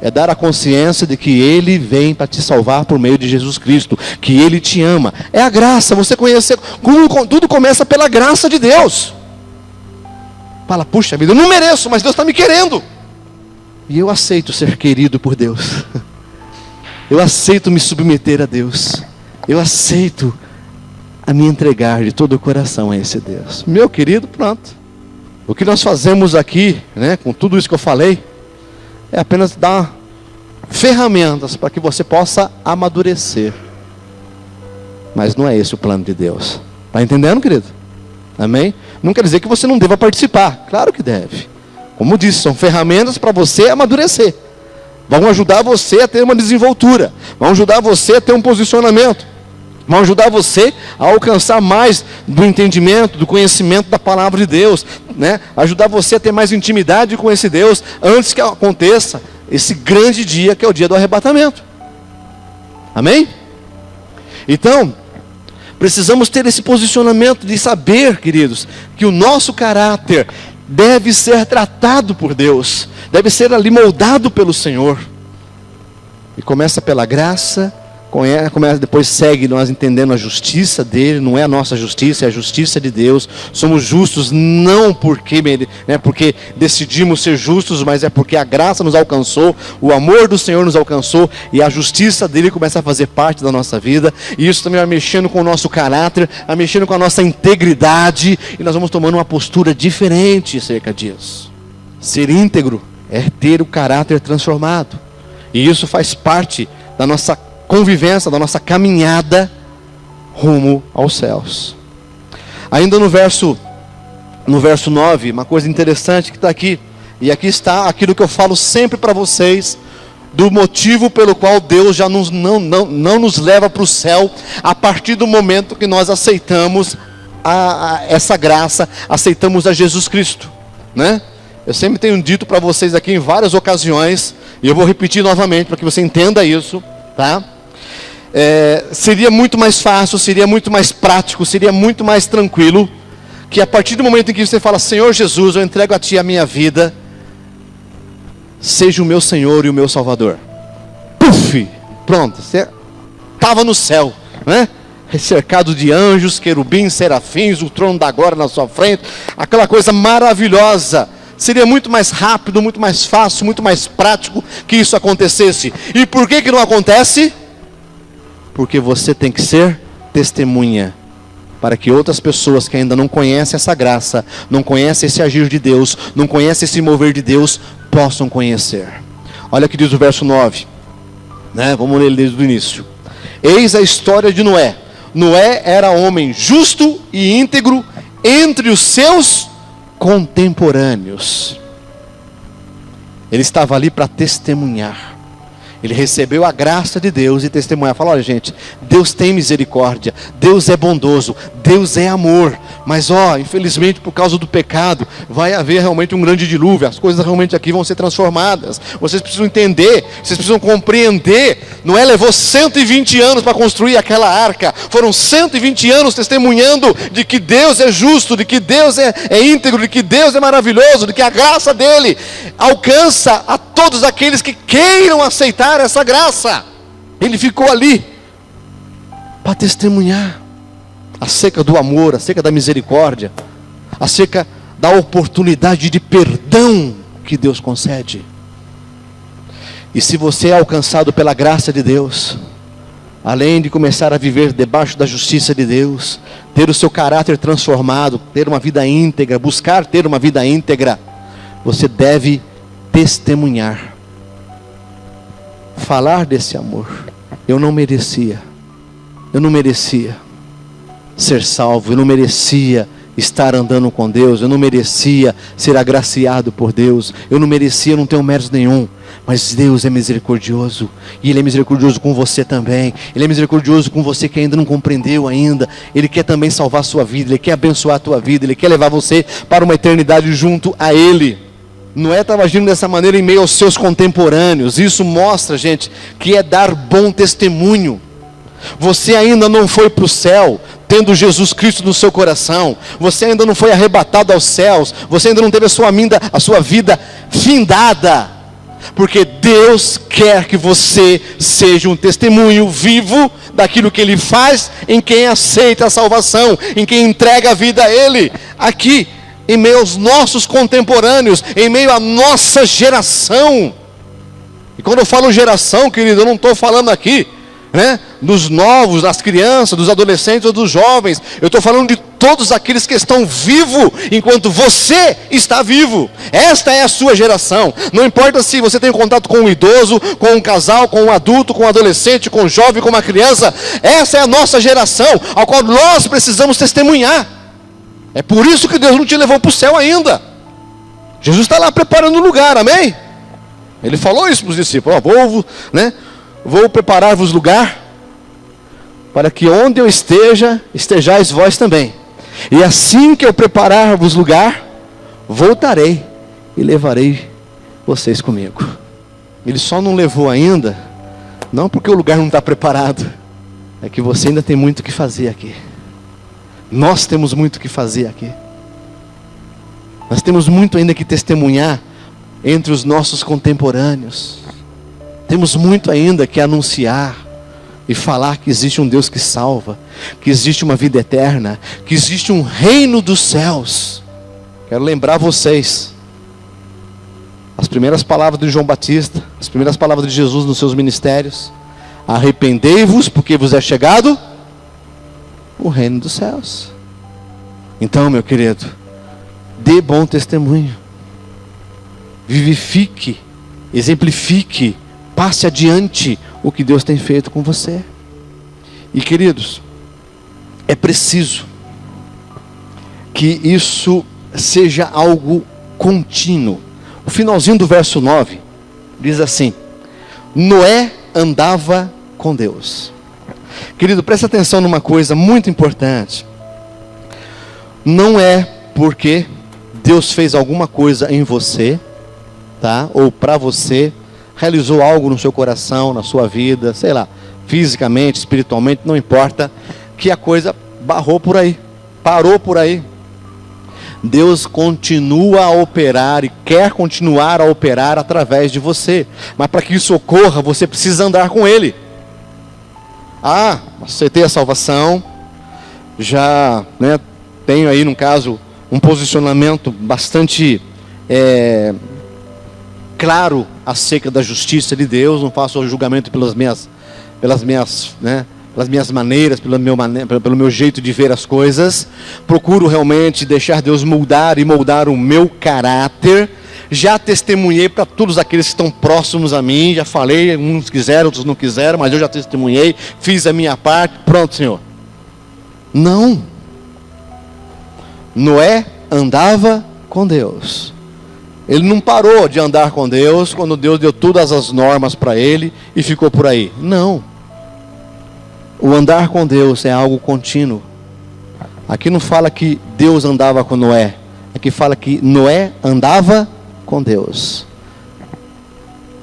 Speaker 1: É dar a consciência de que Ele vem para te salvar por meio de Jesus Cristo. Que Ele te ama. É a graça, você conhecer. Tudo começa pela graça de Deus. Fala, puxa vida, eu não mereço, mas Deus está me querendo. E eu aceito ser querido por Deus. Eu aceito me submeter a Deus. Eu aceito a me entregar de todo o coração a esse Deus. Meu querido, pronto. O que nós fazemos aqui, né, com tudo isso que eu falei, é apenas dar ferramentas para que você possa amadurecer. Mas não é esse o plano de Deus. Está entendendo, querido? Amém? Não quer dizer que você não deva participar. Claro que deve. Como disse, são ferramentas para você amadurecer. Vão ajudar você a ter uma desenvoltura. Vão ajudar você a ter um posicionamento. Vão ajudar você a alcançar mais do entendimento, do conhecimento da palavra de Deus, né? Ajudar você a ter mais intimidade com esse Deus antes que aconteça esse grande dia que é o dia do arrebatamento. Amém? Então, precisamos ter esse posicionamento de saber, queridos, que o nosso caráter deve ser tratado por Deus, deve ser ali moldado pelo Senhor. E começa pela graça. Depois segue nós entendendo a justiça dele. Não é a nossa justiça, é a justiça de Deus. Somos justos não porque decidimos ser justos, mas é porque a graça nos alcançou, o amor do Senhor nos alcançou, e a justiça dele começa a fazer parte da nossa vida. E isso também vai mexendo com o nosso caráter, vai mexendo com a nossa integridade, e nós vamos tomando uma postura diferente acerca disso. Ser íntegro é ter o caráter transformado, e isso faz parte da nossa convivência, da nossa caminhada rumo aos céus. Ainda no verso 9, uma coisa interessante que está aqui, e aqui está aquilo que eu falo sempre para vocês, do motivo pelo qual Deus já não nos leva para o céu, a partir do momento que nós aceitamos essa graça, aceitamos a Jesus Cristo, né? Eu sempre tenho dito para vocês aqui em várias ocasiões, e eu vou repetir novamente para que você entenda isso, tá? Seria muito mais fácil, seria muito mais prático, seria muito mais tranquilo, que a partir do momento em que você fala, Senhor Jesus, eu entrego a Ti a minha vida, seja o meu Senhor e o meu Salvador. Puf! Pronto, você estava no céu, né? Cercado de anjos, querubins, serafins, o trono da glória na sua frente, aquela coisa maravilhosa. Seria muito mais rápido, muito mais fácil, muito mais prático que isso acontecesse. E por que não acontece? Porque você tem que ser testemunha, para que outras pessoas que ainda não conhecem essa graça, não conhecem esse agir de Deus, não conhecem esse mover de Deus, possam conhecer. Olha o que diz o verso 9, né? Vamos ler desde o início. Eis a história de Noé. Noé era homem justo e íntegro entre os seus contemporâneos. Ele estava ali para testemunhar. Ele recebeu a graça de Deus e testemunhar. Fala, olha gente, Deus tem misericórdia, Deus é bondoso, Deus é amor. Mas infelizmente por causa do pecado, vai haver realmente um grande dilúvio. As coisas realmente aqui vão ser transformadas. Vocês precisam entender, vocês precisam compreender. Noé levou 120 anos para construir aquela arca. Foram 120 anos testemunhando de que Deus é justo, de que Deus é íntegro, de que Deus é maravilhoso, de que a graça dele alcança a todos aqueles que queiram aceitar essa graça. Ele ficou ali para testemunhar acerca do amor, acerca da misericórdia, acerca da oportunidade de perdão que Deus concede. E se você é alcançado pela graça de Deus, além de começar a viver debaixo da justiça de Deus, ter o seu caráter transformado, ter uma vida íntegra, buscar ter uma vida íntegra, você deve testemunhar, falar desse amor. Eu não merecia ser salvo, eu não merecia estar andando com Deus, eu não merecia ser agraciado por Deus, eu não merecia, não tenho mérito nenhum. Mas Deus é misericordioso, e Ele é misericordioso com você também. Ele é misericordioso com você que ainda não compreendeu ainda. Ele quer também salvar a sua vida, Ele quer abençoar a tua vida, Ele quer levar você para uma eternidade junto a Ele. Noé estava agindo dessa maneira em meio aos seus contemporâneos. Isso mostra, gente, que é dar bom testemunho. Você ainda não foi para o céu tendo Jesus Cristo no seu coração. Você ainda não foi arrebatado aos céus. Você ainda não teve a sua vida findada. Porque Deus quer que você seja um testemunho vivo daquilo que Ele faz em quem aceita a salvação, em quem entrega a vida a Ele. Aqui, em meio aos nossos contemporâneos, em meio à nossa geração. E quando eu falo geração, querido, eu não estou falando aqui, dos novos, das crianças, dos adolescentes ou dos jovens. Eu estou falando de todos aqueles que estão vivos enquanto você está vivo. Esta é a sua geração. Não importa se você tem contato com um idoso, com um casal, com um adulto, com um adolescente, com um jovem, com uma criança. Essa é a nossa geração, ao qual nós precisamos testemunhar. É por isso que Deus não te levou para o céu ainda. Jesus está lá preparando o lugar, amém? Ele falou isso para os discípulos: vou preparar-vos lugar, para que onde eu esteja, estejais vós também. E assim que eu preparar-vos lugar, voltarei e levarei vocês comigo. Ele só não levou ainda, não porque o lugar não está preparado, é que você ainda tem muito o que fazer aqui. Nós temos muito o que fazer aqui. Nós temos muito ainda que testemunhar entre os nossos contemporâneos. Temos muito ainda que anunciar e falar que existe um Deus que salva, que existe uma vida eterna, que existe um reino dos céus. Quero lembrar vocês as primeiras palavras de João Batista, as primeiras palavras de Jesus nos seus ministérios: arrependei-vos, porque vos é chegado o reino dos céus. Então, meu querido, dê bom testemunho, vivifique, exemplifique, passe adiante o que Deus tem feito com você. E queridos, é preciso que isso seja algo contínuo. O finalzinho do verso 9 diz assim: Noé andava com Deus. Querido, presta atenção numa coisa muito importante. Não é porque Deus fez alguma coisa em você, ou para você, realizou algo no seu coração, na sua vida, sei lá, fisicamente, espiritualmente, não importa, que a coisa barrou por aí, parou por aí. Deus continua a operar e quer continuar a operar através de você. Mas para que isso ocorra, você precisa andar com Ele. Aceitei a salvação, já tenho aí, no caso, um posicionamento bastante claro acerca da justiça de Deus. Não faço o julgamento pelas minhas maneiras, pelo meu jeito de ver as coisas. Procuro realmente deixar Deus moldar e moldar o meu caráter. Já testemunhei para todos aqueles que estão próximos a mim. Já falei, uns quiseram, outros não quiseram, mas eu já testemunhei, fiz a minha parte. Pronto, Senhor. Não. Noé andava com Deus. Ele não parou de andar com Deus quando Deus deu todas as normas para ele e ficou por aí. Não. O andar com Deus é algo contínuo. Aqui não fala que Deus andava com Noé. Aqui fala que Noé andava com Deus.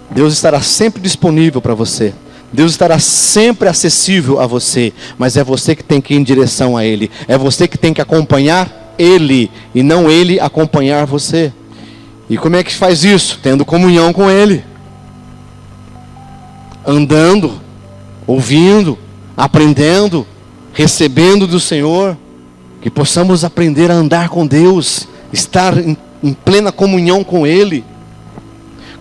Speaker 1: Deus estará sempre disponível para você. Deus estará sempre acessível a você. Mas é você que tem que ir em direção a Ele. É você que tem que acompanhar Ele. E não Ele acompanhar você. E como é que faz isso? Tendo comunhão com Ele. Andando, ouvindo, aprendendo, recebendo do Senhor. Que possamos aprender a andar com Deus. Estar em plena comunhão com Ele.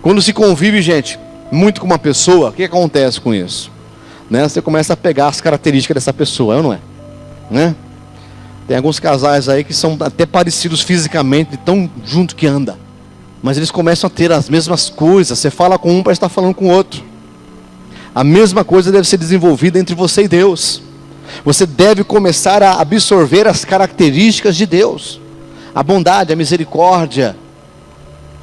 Speaker 1: Quando se convive, gente, muito com uma pessoa, o que acontece com isso? Né? Você começa a pegar as características dessa pessoa, não é? Né? Tem alguns casais aí que são até parecidos fisicamente, de tão junto que anda. Mas eles começam a ter as mesmas coisas. Você fala com um, parece estar falando com o outro. A mesma coisa deve ser desenvolvida entre você e Deus. Você deve começar a absorver as características de Deus. A bondade, a misericórdia.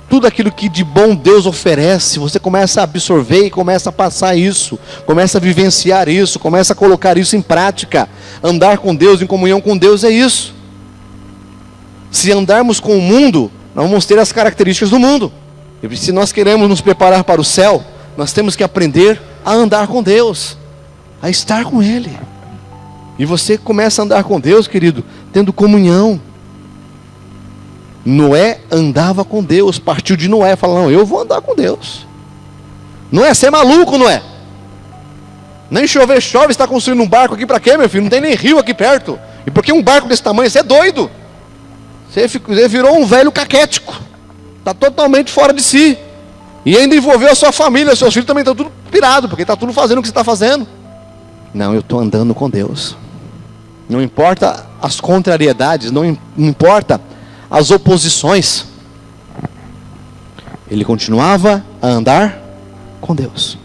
Speaker 1: Tudo aquilo que de bom Deus oferece, você começa a absorver e começa a passar isso. Começa a vivenciar isso, começa a colocar isso em prática. Andar com Deus, em comunhão com Deus é isso. Se andarmos com o mundo, nós vamos ter as características do mundo. E se nós queremos nos preparar para o céu, nós temos que aprender a andar com Deus, a estar com Ele. E você começa a andar com Deus, querido, tendo comunhão. Noé andava com Deus, partiu de Noé, falou, não, eu vou andar com Deus. Noé, você é maluco, Noé? Nem chover chove, você está construindo um barco aqui para quê, meu filho? Não tem nem rio aqui perto. E por que um barco desse tamanho? Você é doido. Você virou um velho caquético. Está totalmente fora de si. E ainda envolveu a sua família, seus filhos também estão tudo pirados, porque está tudo fazendo o que você está fazendo. Não, eu estou andando com Deus. Não importa as contrariedades, não importa as oposições. Ele continuava a andar com Deus.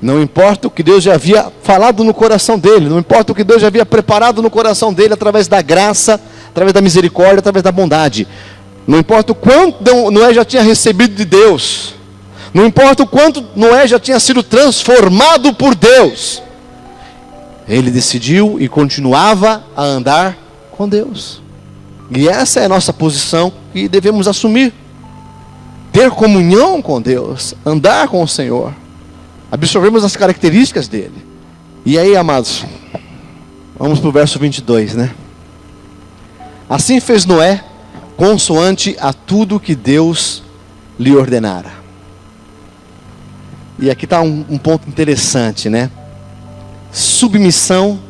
Speaker 1: Não importa o que Deus já havia falado no coração dele, não importa o que Deus já havia preparado no coração dele, através da graça, através da misericórdia, através da bondade. Não importa o quanto Noé já tinha recebido de Deus, não importa o quanto Noé já tinha sido transformado por Deus, ele decidiu e continuava a andar com Deus. E essa é a nossa posição que devemos assumir. Ter comunhão com Deus, andar com o Senhor, absorvemos as características dele. E aí, amados, vamos para o verso 22, né? Assim fez Noé, consoante a tudo que Deus lhe ordenara. E aqui está um ponto interessante, né? Submissão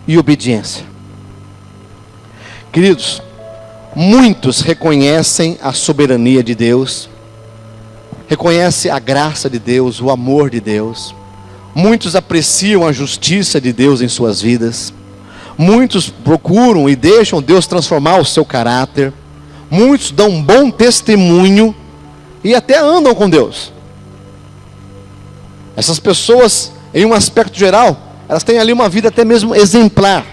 Speaker 1: e obediência. Queridos, muitos reconhecem a soberania de Deus, reconhecem a graça de Deus, o amor de Deus. Muitos apreciam a justiça de Deus em suas vidas. Muitos procuram e deixam Deus transformar o seu caráter. Muitos dão um bom testemunho e até andam com Deus. Essas pessoas, em um aspecto geral, elas têm ali uma vida até mesmo exemplar.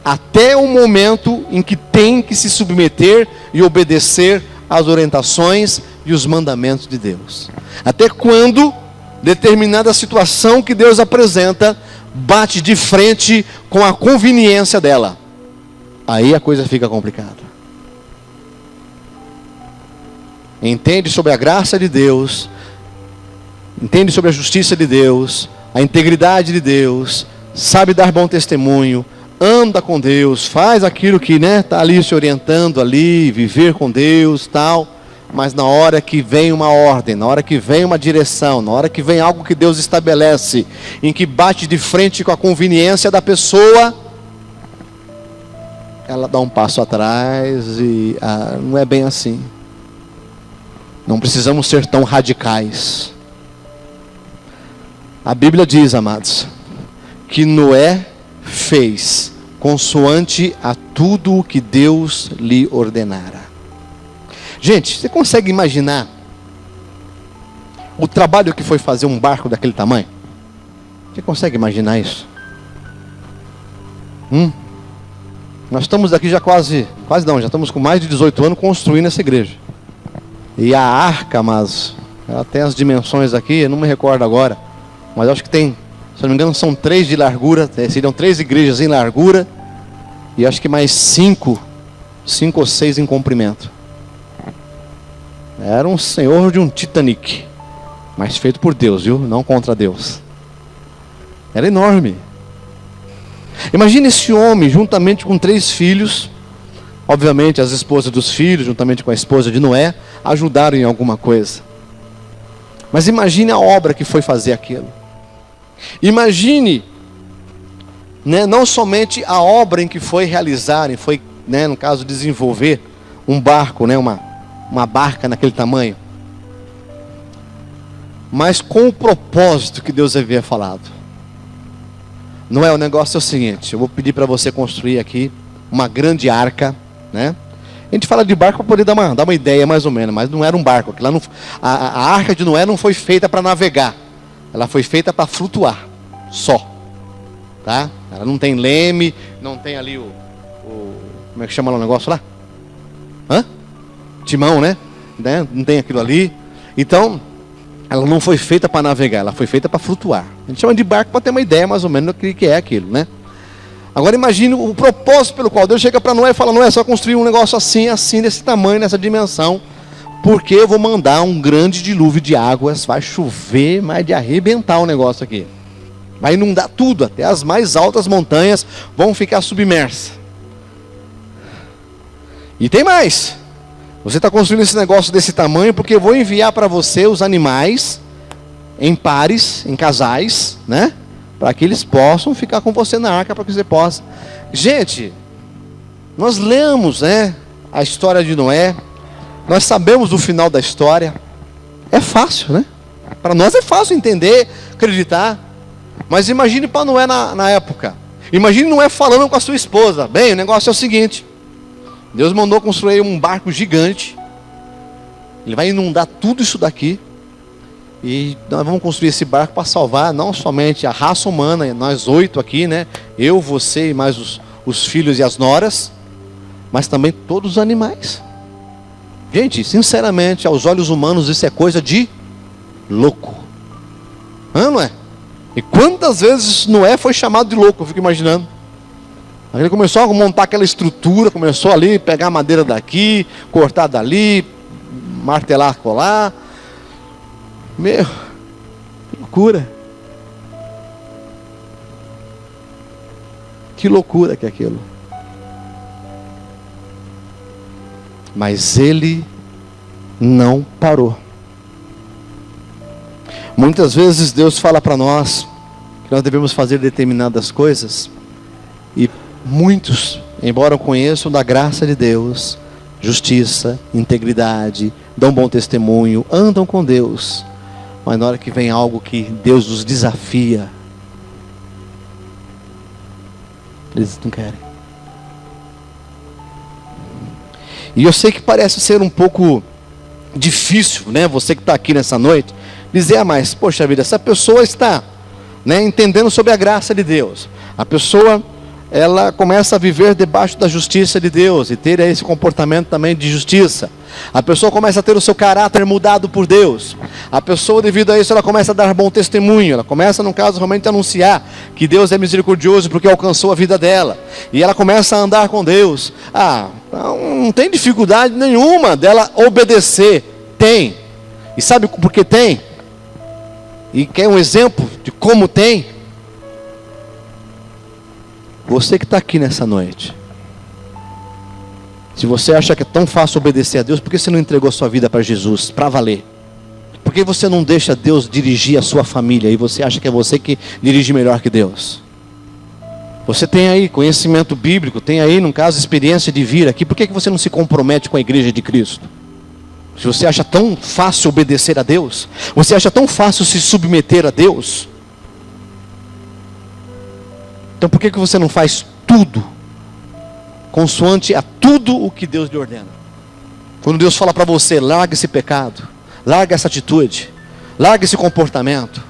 Speaker 1: Até o momento em que tem que se submeter e obedecer às orientações e os mandamentos de Deus. Até quando determinada situação que Deus apresenta bate de frente com a conveniência dela. Aí a coisa fica complicada. Entende sobre a graça de Deus, entende sobre a justiça de Deus, a integridade de Deus, sabe dar bom testemunho, anda com Deus, faz aquilo que está ali se orientando ali, viver com Deus, tal. Mas na hora que vem uma ordem, na hora que vem uma direção, na hora que vem algo que Deus estabelece, em que bate de frente com a conveniência da pessoa, ela dá um passo atrás e não é bem assim. Não precisamos ser tão radicais. A Bíblia diz, amados, que Noé fez consoante a tudo o que Deus lhe ordenara. Gente, você consegue imaginar o trabalho que foi fazer um barco daquele tamanho? Você consegue imaginar isso? Nós estamos aqui já já estamos com mais de 18 anos construindo essa igreja. E a arca, mas ela tem as dimensões aqui, eu não me recordo agora, mas acho que tem, se não me engano, são 3 de largura, seriam 3 igrejas em largura, e acho que mais 5 ou 6 em comprimento. Era um senhor de um Titanic, mas feito por Deus, viu? Não contra Deus. Era enorme. Imagine esse homem, juntamente com 3 filhos, obviamente as esposas dos filhos, juntamente com a esposa de Noé, ajudaram em alguma coisa. Mas imagine a obra que foi fazer aquilo. Imagine, né, não somente a obra em que foi realizar, e foi, né, no caso, desenvolver um barco, né, uma barca naquele tamanho, mas com o propósito que Deus havia falado. Não é, o negócio é o seguinte, eu vou pedir para você construir aqui uma grande arca, né? A gente fala de barco para poder dar uma ideia mais ou menos, mas não era um barco. Aquilo lá não, a arca de Noé não foi feita para navegar, ela foi feita para flutuar, só. Tá? Ela não tem leme, não tem ali como é que chama lá o negócio lá? Timão, né? Não tem aquilo ali. Então, ela não foi feita para navegar, ela foi feita para flutuar. A gente chama de barco para ter uma ideia mais ou menos do que é aquilo, né? Agora imagine o propósito pelo qual Deus chega para Noé e fala: Noé, só construir um negócio assim, assim, desse tamanho, nessa dimensão, porque eu vou mandar um grande dilúvio de águas, vai chover, mas de arrebentar o negócio aqui. Vai inundar tudo, até as mais altas montanhas vão ficar submersas. E tem mais. Você está construindo esse negócio desse tamanho porque eu vou enviar para você os animais em pares, em casais, né? Para que eles possam ficar com você na arca, para que você possa. Gente, nós lemos, né, a história de Noé. Nós sabemos o final da história. É fácil, né? Para nós é fácil entender, acreditar. Mas imagine para Noé na época. Imagine Noé falando com a sua esposa: bem, o negócio é o seguinte, Deus mandou construir um barco gigante, ele vai inundar tudo isso daqui, e nós vamos construir esse barco para salvar não somente a raça humana, nós 8 aqui, né? Eu, você e mais os filhos e as noras, mas também todos os animais. Gente, sinceramente, aos olhos humanos isso é coisa de louco, não é? E quantas vezes Noé foi chamado de louco, eu fico imaginando. Ele começou a montar aquela estrutura, começou ali, pegar madeira daqui, cortar dali, martelar, colar. Meu, que loucura. Que loucura que é aquilo. Mas ele não parou. Muitas vezes Deus fala para nós que nós devemos fazer determinadas coisas, e muitos, embora conheçam da graça de Deus, justiça, integridade, dão bom testemunho, andam com Deus, mas na hora que vem algo que Deus os desafia, eles não querem. E eu sei que parece ser um pouco difícil, né? Você que está aqui nessa noite, dizer: mas, poxa vida, essa pessoa está, né, entendendo sobre a graça de Deus. A pessoa, ela começa a viver debaixo da justiça de Deus e ter esse comportamento também de justiça. A pessoa começa a ter o seu caráter mudado por Deus. A pessoa, devido a isso, ela começa a dar bom testemunho. Ela começa, no caso, realmente a anunciar que Deus é misericordioso porque alcançou a vida dela. E ela começa a andar com Deus. Não tem dificuldade nenhuma dela obedecer. Tem. E sabe por que tem? E quer um exemplo de como tem? Você que está aqui nessa noite, se você acha que é tão fácil obedecer a Deus, por que você não entregou sua vida para Jesus, para valer? Por que você não deixa Deus dirigir a sua família, e você acha que é você que dirige melhor que Deus? Você tem aí conhecimento bíblico, tem aí, no caso, experiência de vir aqui, por que você não se compromete com a igreja de Cristo? Se você acha tão fácil obedecer a Deus, você acha tão fácil se submeter a Deus, então por que você não faz tudo consoante a tudo o que Deus lhe ordena? Quando Deus fala para você: larga esse pecado, larga essa atitude, larga esse comportamento,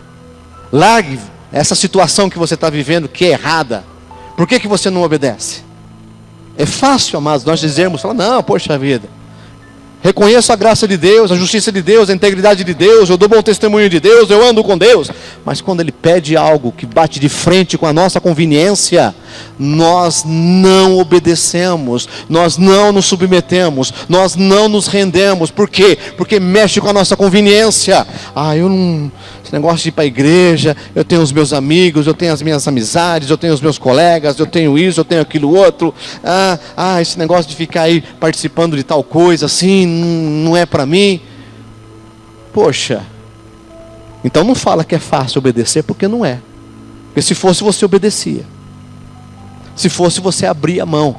Speaker 1: largue essa situação que você está vivendo que é errada, por que você não obedece? É fácil, amados, nós dizermos: não, poxa vida, reconheço a graça de Deus, a justiça de Deus, a integridade de Deus, eu dou bom testemunho de Deus, eu ando com Deus. Mas quando Ele pede algo que bate de frente com a nossa conveniência, nós não obedecemos, nós não nos submetemos, nós não nos rendemos. Por quê? Porque mexe com a nossa conveniência. Esse negócio de ir para a igreja, eu tenho os meus amigos, eu tenho as minhas amizades, eu tenho os meus colegas, eu tenho isso, eu tenho aquilo outro. Esse negócio de ficar aí participando de tal coisa, assim, não é para mim. Poxa, então não fala que é fácil obedecer, porque não é. Porque se fosse, você obedecia. Se fosse, você abria a mão.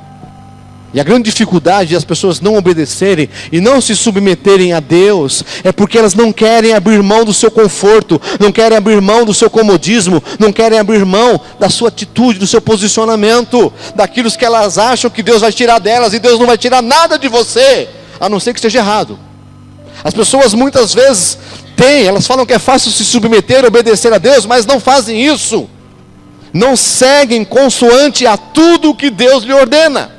Speaker 1: E a grande dificuldade de as pessoas não obedecerem e não se submeterem a Deus é porque elas não querem abrir mão do seu conforto, não querem abrir mão do seu comodismo, não querem abrir mão da sua atitude, do seu posicionamento, daquilo que elas acham que Deus vai tirar delas, e Deus não vai tirar nada de você, a não ser que esteja errado. As pessoas muitas vezes elas falam que é fácil se submeter, obedecer a Deus, mas não fazem isso, não seguem consoante a tudo o que Deus lhe ordena.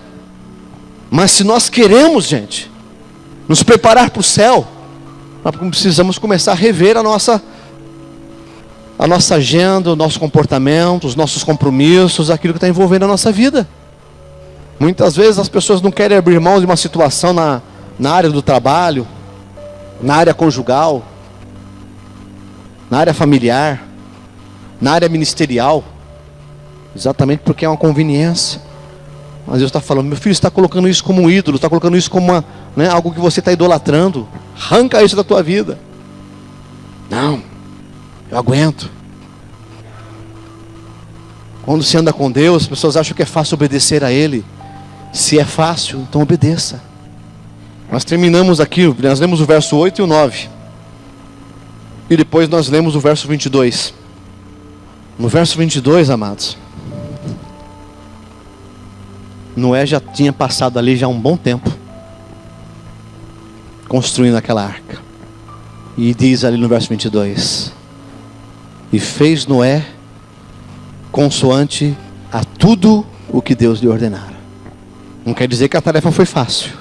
Speaker 1: Mas se nós queremos, gente, nos preparar para o céu, nós precisamos começar a rever a nossa agenda, o nosso comportamento, os nossos compromissos, aquilo que está envolvendo a nossa vida. Muitas vezes as pessoas não querem abrir mão de uma situação na área do trabalho, na área conjugal, na área familiar, na área ministerial, exatamente porque é uma conveniência. Mas Deus está falando: meu filho, está colocando isso como um ídolo, está colocando isso como algo que você está idolatrando. Arranca isso da tua vida. Não, eu aguento. Quando se anda com Deus, as pessoas acham que é fácil obedecer a Ele. Se é fácil, então obedeça. Nós terminamos aqui, nós lemos o verso 8 e o 9. E depois nós lemos o verso 22. No verso 22, amados, Noé já tinha passado ali já um bom tempo construindo aquela arca. E diz ali no verso 22: e fez Noé consoante a tudo o que Deus lhe ordenara. Não quer dizer que a tarefa foi fácil,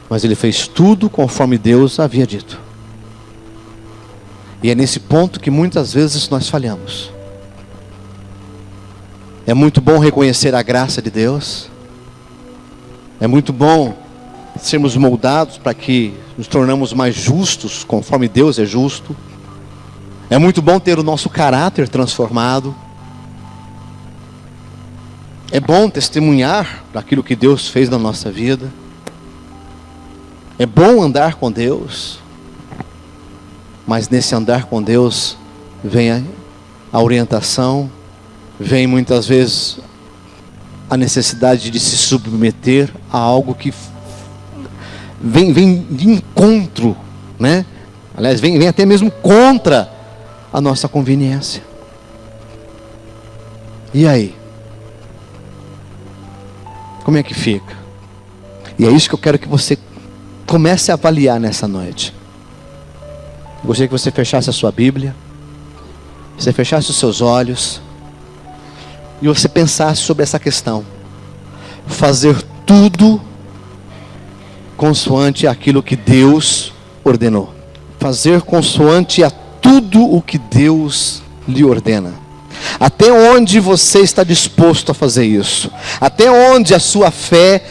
Speaker 1: mas ele fez tudo conforme Deus havia dito. E é nesse ponto que muitas vezes nós falhamos. É muito bom reconhecer a graça de Deus. É muito bom sermos moldados para que nos tornamos mais justos, conforme Deus é justo. É muito bom ter o nosso caráter transformado. É bom testemunhar daquilo que Deus fez na nossa vida. É bom andar com Deus. Mas nesse andar com Deus vem a orientação, vem muitas vezes a necessidade de se submeter a algo que vem de encontro, né? Aliás, vem até mesmo contra a nossa conveniência. E aí? Como é que fica? E é isso que eu quero que você comece a avaliar nessa noite. Gostaria que você fechasse a sua Bíblia, você fechasse os seus olhos e você pensasse sobre essa questão. Fazer tudo consoante aquilo que Deus ordenou. Fazer consoante a tudo o que Deus lhe ordena. Até onde você está disposto a fazer isso? Até onde a sua fé,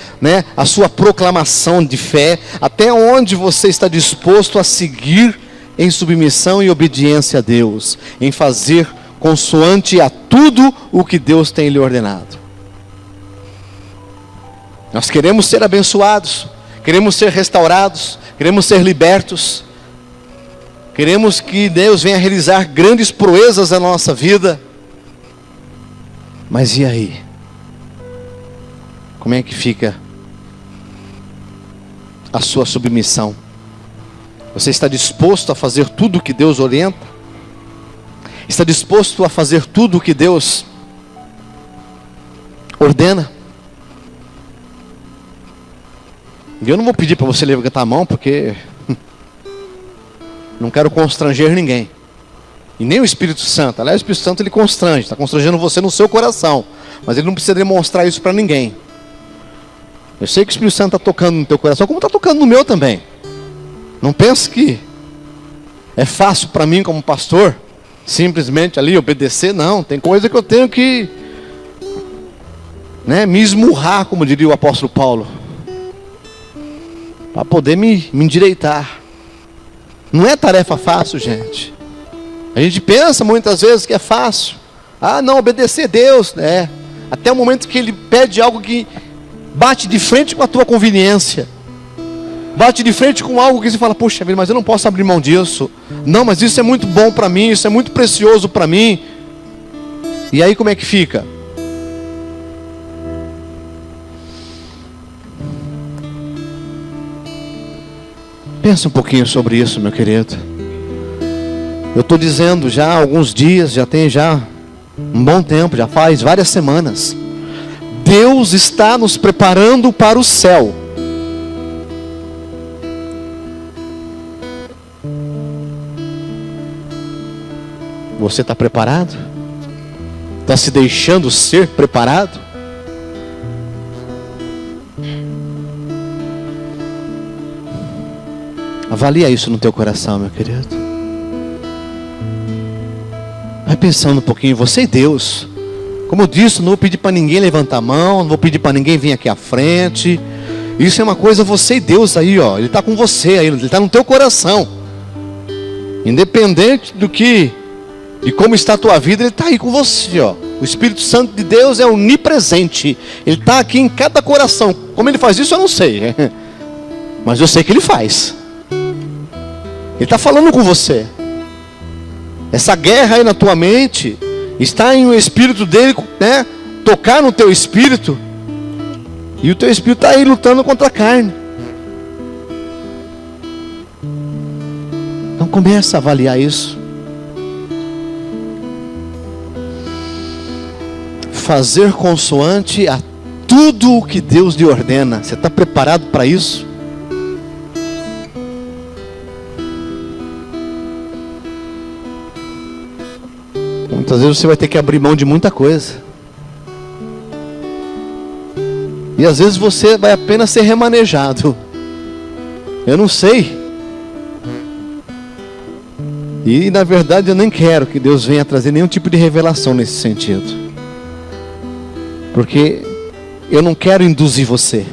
Speaker 1: a sua proclamação de fé, até onde você está disposto a seguir em submissão e obediência a Deus, em fazer consoante a tudo o que Deus tem lhe ordenado. Nós queremos ser abençoados, queremos ser restaurados, queremos ser libertos, queremos que Deus venha realizar grandes proezas na nossa vida. Mas e aí? Como é que fica a sua submissão? Você está disposto a fazer tudo o que Deus orienta? Está disposto a fazer tudo o que Deus ordena? E eu não vou pedir para você levantar a mão, porque não quero constranger ninguém. E nem o Espírito Santo. Aliás, o Espírito Santo ele constrange, está constrangendo você no seu coração. Mas ele não precisa demonstrar isso para ninguém. Eu sei que o Espírito Santo está tocando no teu coração, como está tocando no meu também. Não pense que é fácil para mim como pastor simplesmente ali obedecer. Não, tem coisa que eu tenho que me esmurrar, como diria o apóstolo Paulo, para poder me endireitar. Não é tarefa fácil, gente. A gente pensa muitas vezes que é fácil. Ah, não, obedecer a Deus, até o momento que Ele pede algo que bate de frente com a tua conveniência, bate de frente com algo que você fala, poxa vida, mas eu não posso abrir mão disso. Não, mas isso é muito bom para mim, isso é muito precioso para mim. E aí como é que fica? Pensa um pouquinho sobre isso, meu querido. Eu estou dizendo já há alguns dias, já tem um bom tempo, já faz várias semanas. Deus está nos preparando para o céu. Você está preparado? Está se deixando ser preparado? Avalia isso no teu coração, meu querido. Vai pensando um pouquinho, você e Deus. Como eu disse, não vou pedir para ninguém levantar a mão, não vou pedir para ninguém vir aqui à frente. Isso é uma coisa, você e Deus aí, ó. Ele está com você aí, Ele está no teu coração. Independente de como está a tua vida, Ele está aí com você, ó. O Espírito Santo de Deus é onipresente. Ele está aqui em cada coração. Como Ele faz isso, eu não sei. Mas eu sei que Ele faz. Ele está falando com você. Essa guerra aí na tua mente está em o Espírito dele, tocar no teu espírito. E o teu espírito está aí lutando contra a carne. Então começa a avaliar isso. Fazer consoante a tudo o que Deus lhe ordena. Você está preparado para isso? Muitas vezes você vai ter que abrir mão de muita coisa. E às vezes você vai apenas ser remanejado. Eu não sei. E na verdade eu nem quero que Deus venha trazer nenhum tipo de revelação nesse sentido. Porque eu não quero induzir você.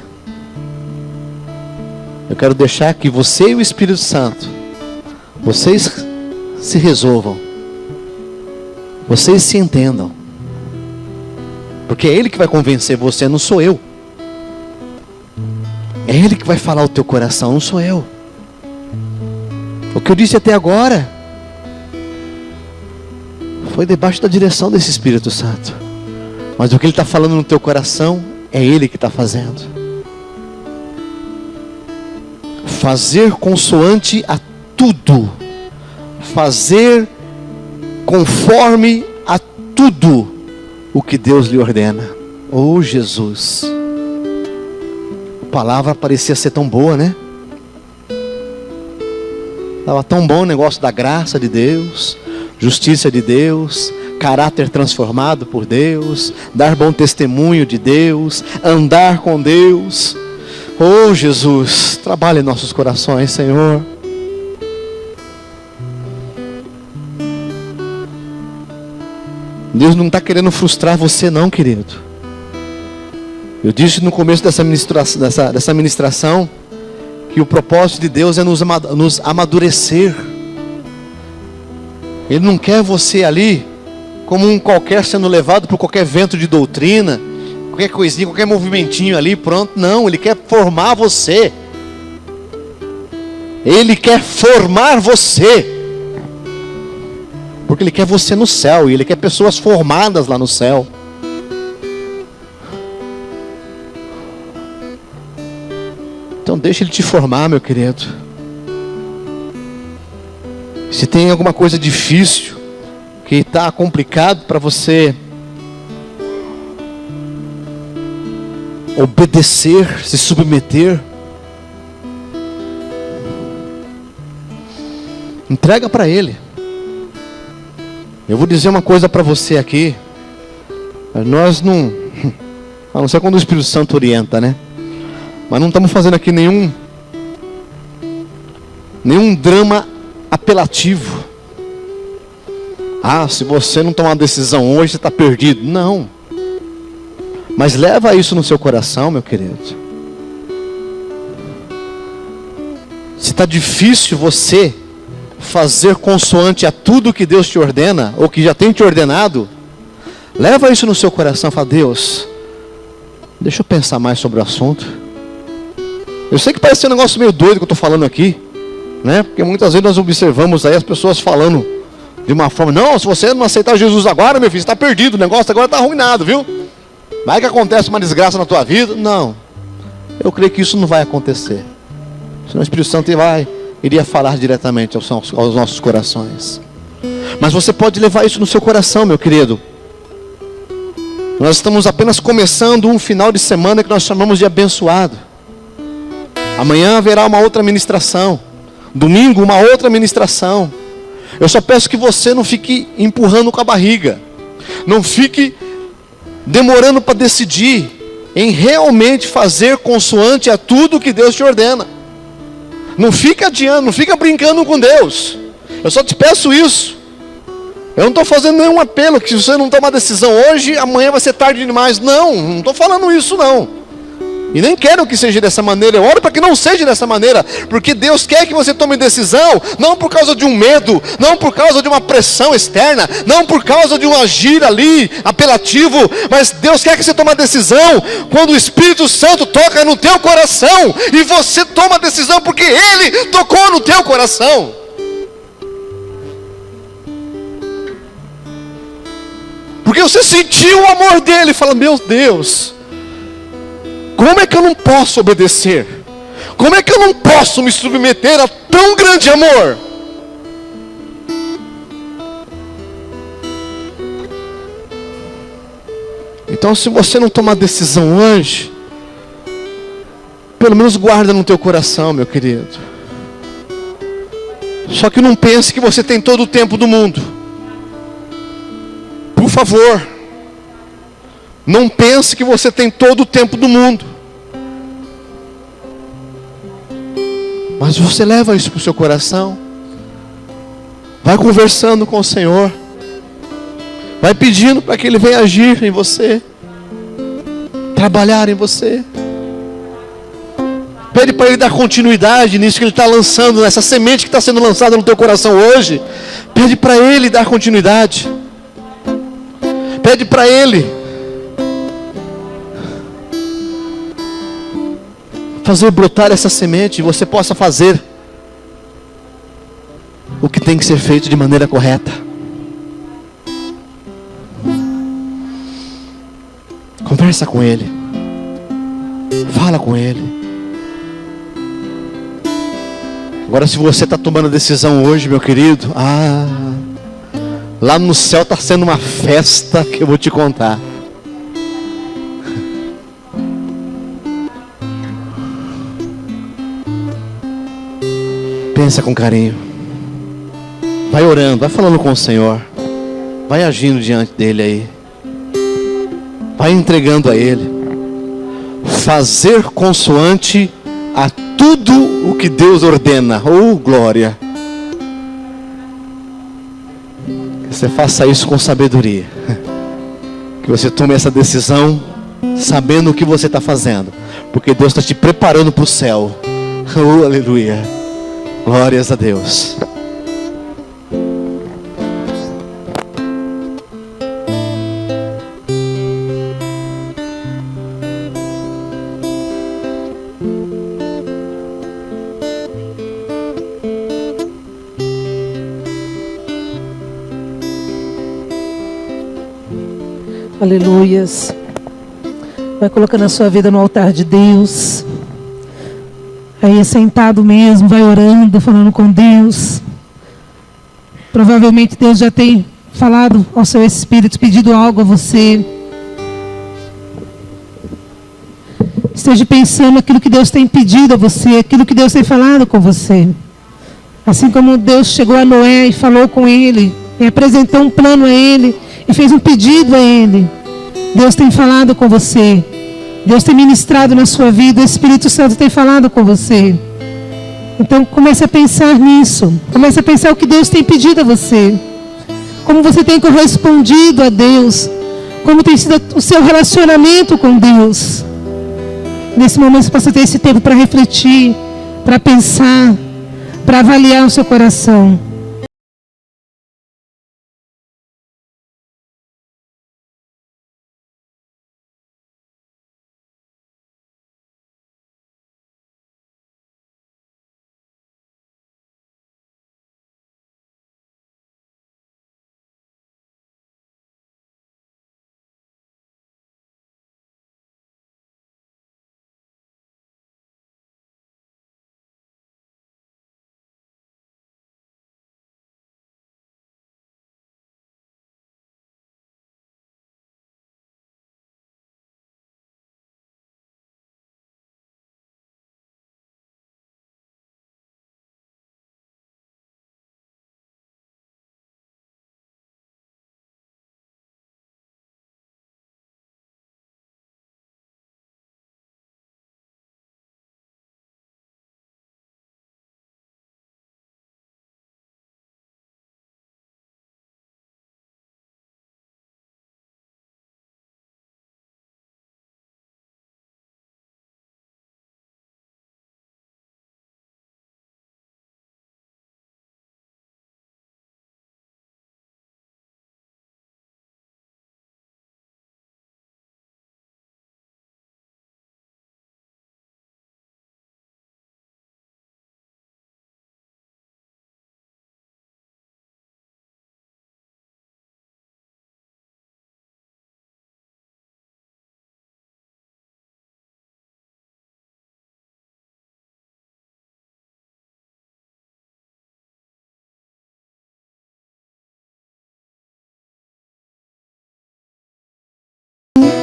Speaker 1: Eu quero deixar que você e o Espírito Santo, vocês se resolvam. Vocês se entendam. Porque é Ele que vai convencer você, não sou eu. É Ele que vai falar o teu coração, não sou eu. O que eu disse até agora foi debaixo da direção desse Espírito Santo. Mas o que Ele está falando no teu coração, é Ele que está fazendo. Fazer consoante a tudo. Fazer conforme a tudo o que Deus lhe ordena. Oh Jesus, a palavra parecia ser tão boa, né? Estava tão bom o negócio da graça de Deus, justiça de Deus, caráter transformado por Deus, dar bom testemunho de Deus, andar com Deus. Oh Jesus, trabalha em nossos corações, Senhor. Deus não está querendo frustrar você não, querido. Eu disse no começo dessa ministração que o propósito de Deus é nos amadurecer. Ele não quer você ali como um qualquer sendo levado por qualquer vento de doutrina, qualquer coisinha, qualquer movimentinho ali, pronto. Não, Ele quer formar você. Ele quer formar você. Porque Ele quer você no céu. E Ele quer pessoas formadas lá no céu. Então deixa Ele te formar, meu querido. Se tem alguma coisa difícil, que está complicado para você obedecer, se submeter, entrega para Ele. Eu vou dizer uma coisa para você aqui. Nós não, a não ser quando o Espírito Santo orienta, né? Mas não estamos fazendo aqui nenhum drama apelativo. Se você não tomar uma decisão hoje, você está perdido. Não. Mas leva isso no seu coração, meu querido. Se está difícil você fazer consoante a tudo que Deus te ordena, ou que já tem te ordenado, leva isso no seu coração e fala: Deus, deixa eu pensar mais sobre o assunto. Eu sei que parece ser um negócio meio doido que eu estou falando aqui, né? Porque muitas vezes nós observamos aí as pessoas falando de uma forma: não, se você não aceitar Jesus agora, meu filho, você está perdido, o negócio agora está arruinado, viu? Vai que acontece uma desgraça na tua vida. Não, eu creio que isso não vai acontecer. Senão o Espírito Santo iria falar diretamente aos nossos corações. Mas você pode levar isso no seu coração, meu querido. Nós estamos apenas começando um final de semana que nós chamamos de abençoado. Amanhã haverá uma outra ministração. Domingo, uma outra ministração. Eu só peço que você não fique empurrando com a barriga. Não fique demorando para decidir em realmente fazer consoante a tudo que Deus te ordena. Não fica adiando, não fica brincando com Deus. Eu só te peço isso. Eu não estou fazendo nenhum apelo que se você não tomar decisão hoje, amanhã vai ser tarde demais. Não estou falando isso não. E nem quero que seja dessa maneira. Eu oro para que não seja dessa maneira, porque Deus quer que você tome decisão, não por causa de um medo, não por causa de uma pressão externa, não por causa de um agir ali apelativo, mas Deus quer que você tome a decisão quando o Espírito Santo toca no teu coração, e você toma a decisão porque Ele tocou no teu coração. Porque você sentiu o amor dele e fala: meu Deus, como é que eu não posso obedecer? Como é que eu não posso me submeter a tão grande amor? Então, se você não tomar decisão hoje, pelo menos guarda no teu coração, meu querido. Só que não pense que você tem todo o tempo do mundo. Por favor, não pense que você tem todo o tempo do mundo. Mas você leva isso para o seu coração. Vai conversando com o Senhor. Vai pedindo para que Ele venha agir em você. Trabalhar em você. Pede para Ele dar continuidade nisso que Ele está lançando, nessa semente que está sendo lançada no teu coração hoje. Pede para Ele dar continuidade. Pede para Ele fazer brotar essa semente, e você possa fazer o que tem que ser feito de maneira correta. Conversa com Ele. Fala com Ele. Agora, se você está tomando a decisão hoje, meu querido, lá no céu está sendo uma festa que eu vou te contar. Pensa com carinho. Vai orando, vai falando com o Senhor. Vai agindo diante dEle aí. Vai entregando a Ele. Fazer consoante a tudo o que Deus ordena. Oh, glória! Que você faça isso com sabedoria. Que você tome essa decisão sabendo o que você está fazendo. Porque Deus está te preparando para o céu. Oh, aleluia! Glórias a Deus.
Speaker 2: Aleluias. Vai colocando a sua vida no altar de Deus. Aí sentado mesmo, vai orando, falando com Deus. Provavelmente Deus já tem falado ao seu espírito, pedido algo a você. Esteja pensando aquilo que Deus tem pedido a você, aquilo que Deus tem falado com você. Assim como Deus chegou a Noé e falou com ele, e apresentou um plano a ele, e fez um pedido a ele. Deus tem falado com você. Deus tem ministrado na sua vida, o Espírito Santo tem falado com você. Então comece a pensar nisso. Comece a pensar o que Deus tem pedido a você. Como você tem correspondido a Deus. Como tem sido o seu relacionamento com Deus. Nesse momento você possa ter esse tempo para refletir, para pensar, para avaliar o seu coração.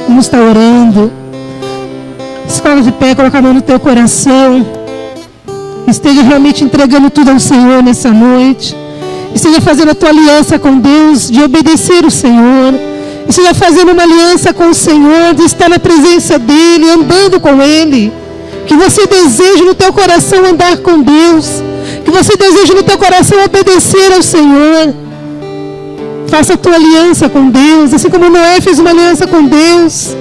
Speaker 2: Vamos estar orando. Escola de pé, coloca a mão no teu coração. Esteja realmente entregando tudo ao Senhor nessa noite. Esteja fazendo a tua aliança com Deus, de obedecer o Senhor. Esteja fazendo uma aliança com o Senhor, de estar na presença dEle, andando com Ele. Que você deseje no teu coração andar com Deus. Que você deseje no teu coração obedecer ao Senhor. Faça a tua aliança com Deus, assim como Noé fez uma aliança com Deus.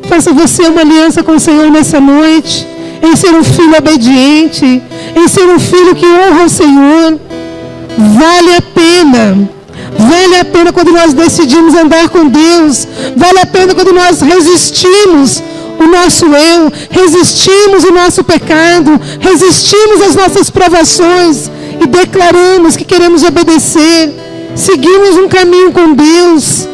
Speaker 2: Faça você uma aliança com o Senhor nessa noite, em ser um filho obediente, em ser um filho que honra o Senhor. Vale a pena quando nós decidimos andar com Deus. Vale a pena quando nós resistimos o nosso eu, resistimos o nosso pecado, resistimos às nossas provações e declaramos que queremos obedecer. Seguimos um caminho com Deus.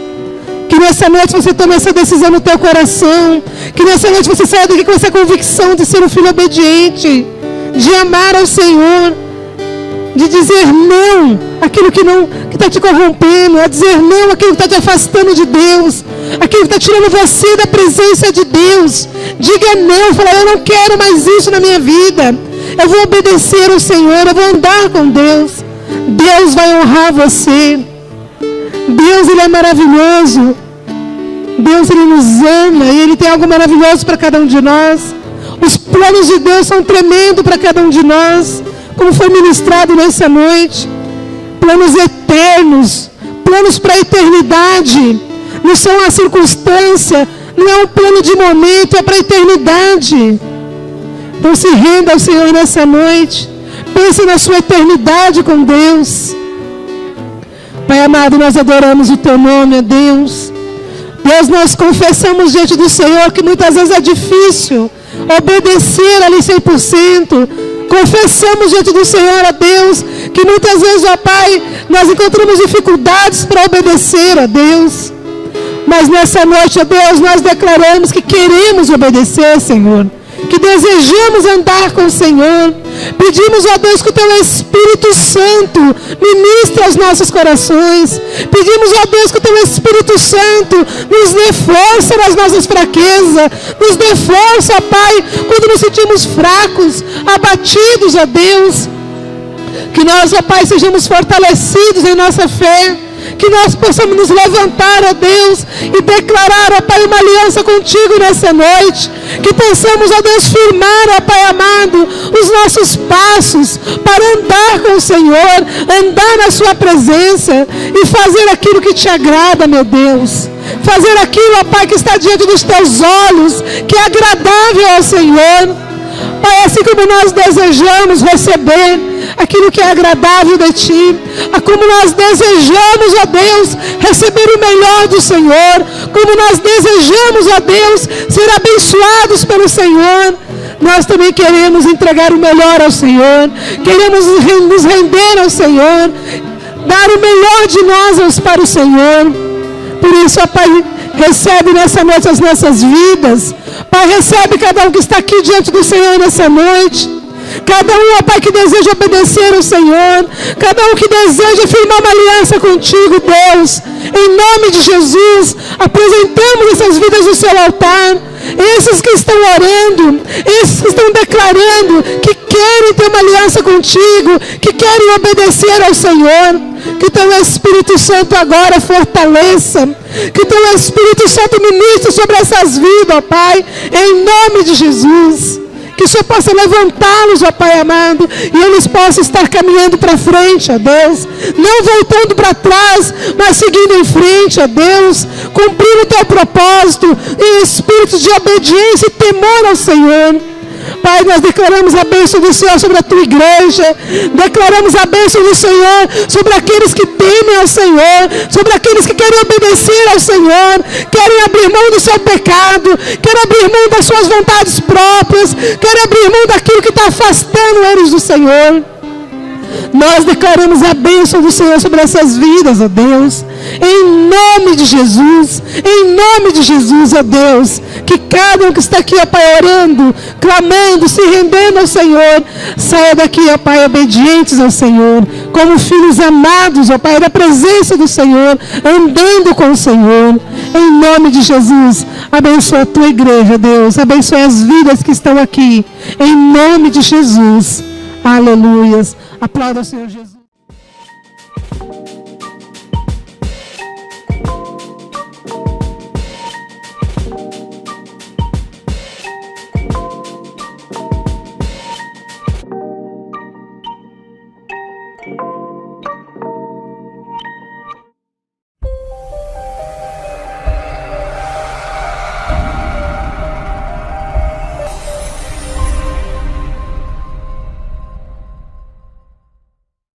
Speaker 2: Que nessa noite você tome essa decisão no teu coração. Que nessa noite você saia daqui com essa convicção de ser um filho obediente, de amar ao Senhor, de dizer não àquilo que está te corrompendo, a dizer não àquilo que está te afastando de Deus, aquilo que está tirando você da presença de Deus. Diga não, fala: eu não quero mais isso na minha vida. Eu vou obedecer ao Senhor, eu vou andar com Deus. Deus vai honrar você. Deus, Ele é maravilhoso. Deus, Ele nos ama e Ele tem algo maravilhoso para cada um de nós. Os planos de Deus são tremendos para cada um de nós, como foi ministrado nessa noite. Planos eternos, planos para a eternidade. Não são a circunstância, não é um plano de momento, é para a eternidade. Então se renda ao Senhor nessa noite. Pense na sua eternidade com Deus. Pai amado, nós adoramos o Teu nome, ó Deus. Deus, nós confessamos diante do Senhor que muitas vezes é difícil obedecer ali 100%. Confessamos diante do Senhor, ó Deus, que muitas vezes, ó Pai, nós encontramos dificuldades para obedecer, ó Deus. Mas nessa noite, ó Deus, nós declaramos que queremos obedecer, Senhor. Que desejamos andar com o Senhor. Pedimos, ó Deus, que o Teu Espírito Santo ministre aos nossos corações. Pedimos, ó Deus, que o Teu Espírito Santo nos dê força nas nossas fraquezas. Nos dê força, ó Pai, quando nos sentimos fracos, abatidos, ó Deus. Que nós, ó Pai, sejamos fortalecidos em nossa fé. Que nós possamos nos levantar, ó Deus, e declarar, ó Pai, uma aliança contigo nessa noite. Que possamos, ó Deus, firmar, ó Pai amado, os nossos passos para andar com o Senhor, andar na sua presença e fazer aquilo que te agrada, meu Deus. Fazer aquilo, ó Pai, que está diante dos teus olhos, que é agradável ao Senhor. Pai, assim como nós desejamos receber aquilo que é agradável de Ti, como nós desejamos, ó Deus, receber o melhor do Senhor, como nós desejamos, ó Deus, ser abençoados pelo Senhor, nós também queremos entregar o melhor ao Senhor, queremos nos render ao Senhor, dar o melhor de nós para o Senhor. Por isso, ó Pai, recebe nessa noite as nossas vidas. Pai, recebe cada um que está aqui diante do Senhor nessa noite. Cada um, ó Pai, que deseja obedecer ao Senhor. Cada um que deseja firmar uma aliança contigo, Deus. Em nome de Jesus, apresentamos essas vidas no seu altar. Esses que estão orando, esses que estão declarando que querem ter uma aliança contigo, que querem obedecer ao Senhor. Que teu Espírito Santo agora fortaleça. Que teu Espírito Santo ministre sobre essas vidas, ó Pai, em nome de Jesus. Que o Senhor possa levantá-los, ó Pai amado, e eles possam estar caminhando para frente, ó Deus. Não voltando para trás, mas seguindo em frente, ó Deus. Cumprindo o teu propósito em espírito de obediência e temor ao Senhor. Pai, nós declaramos a bênção do Senhor sobre a tua igreja. Declaramos a bênção do Senhor sobre aqueles que temem ao Senhor, sobre aqueles que querem obedecer ao Senhor, querem abrir mão do seu pecado, querem abrir mão das suas vontades próprias, querem abrir mão daquilo que está afastando eles do Senhor. Nós declaramos a bênção do Senhor sobre essas vidas, ó Deus. Em nome de Jesus, ó Deus. Que cada um que está aqui, ó Pai, orando, clamando, se rendendo ao Senhor, saia daqui, ó Pai, obedientes ao Senhor, como filhos amados, ó Pai, da presença do Senhor, andando com o Senhor. Em nome de Jesus, abençoa a tua igreja, Deus. Abençoa as vidas que estão aqui. Em nome de Jesus. Aleluias. Aplauda o Senhor Jesus.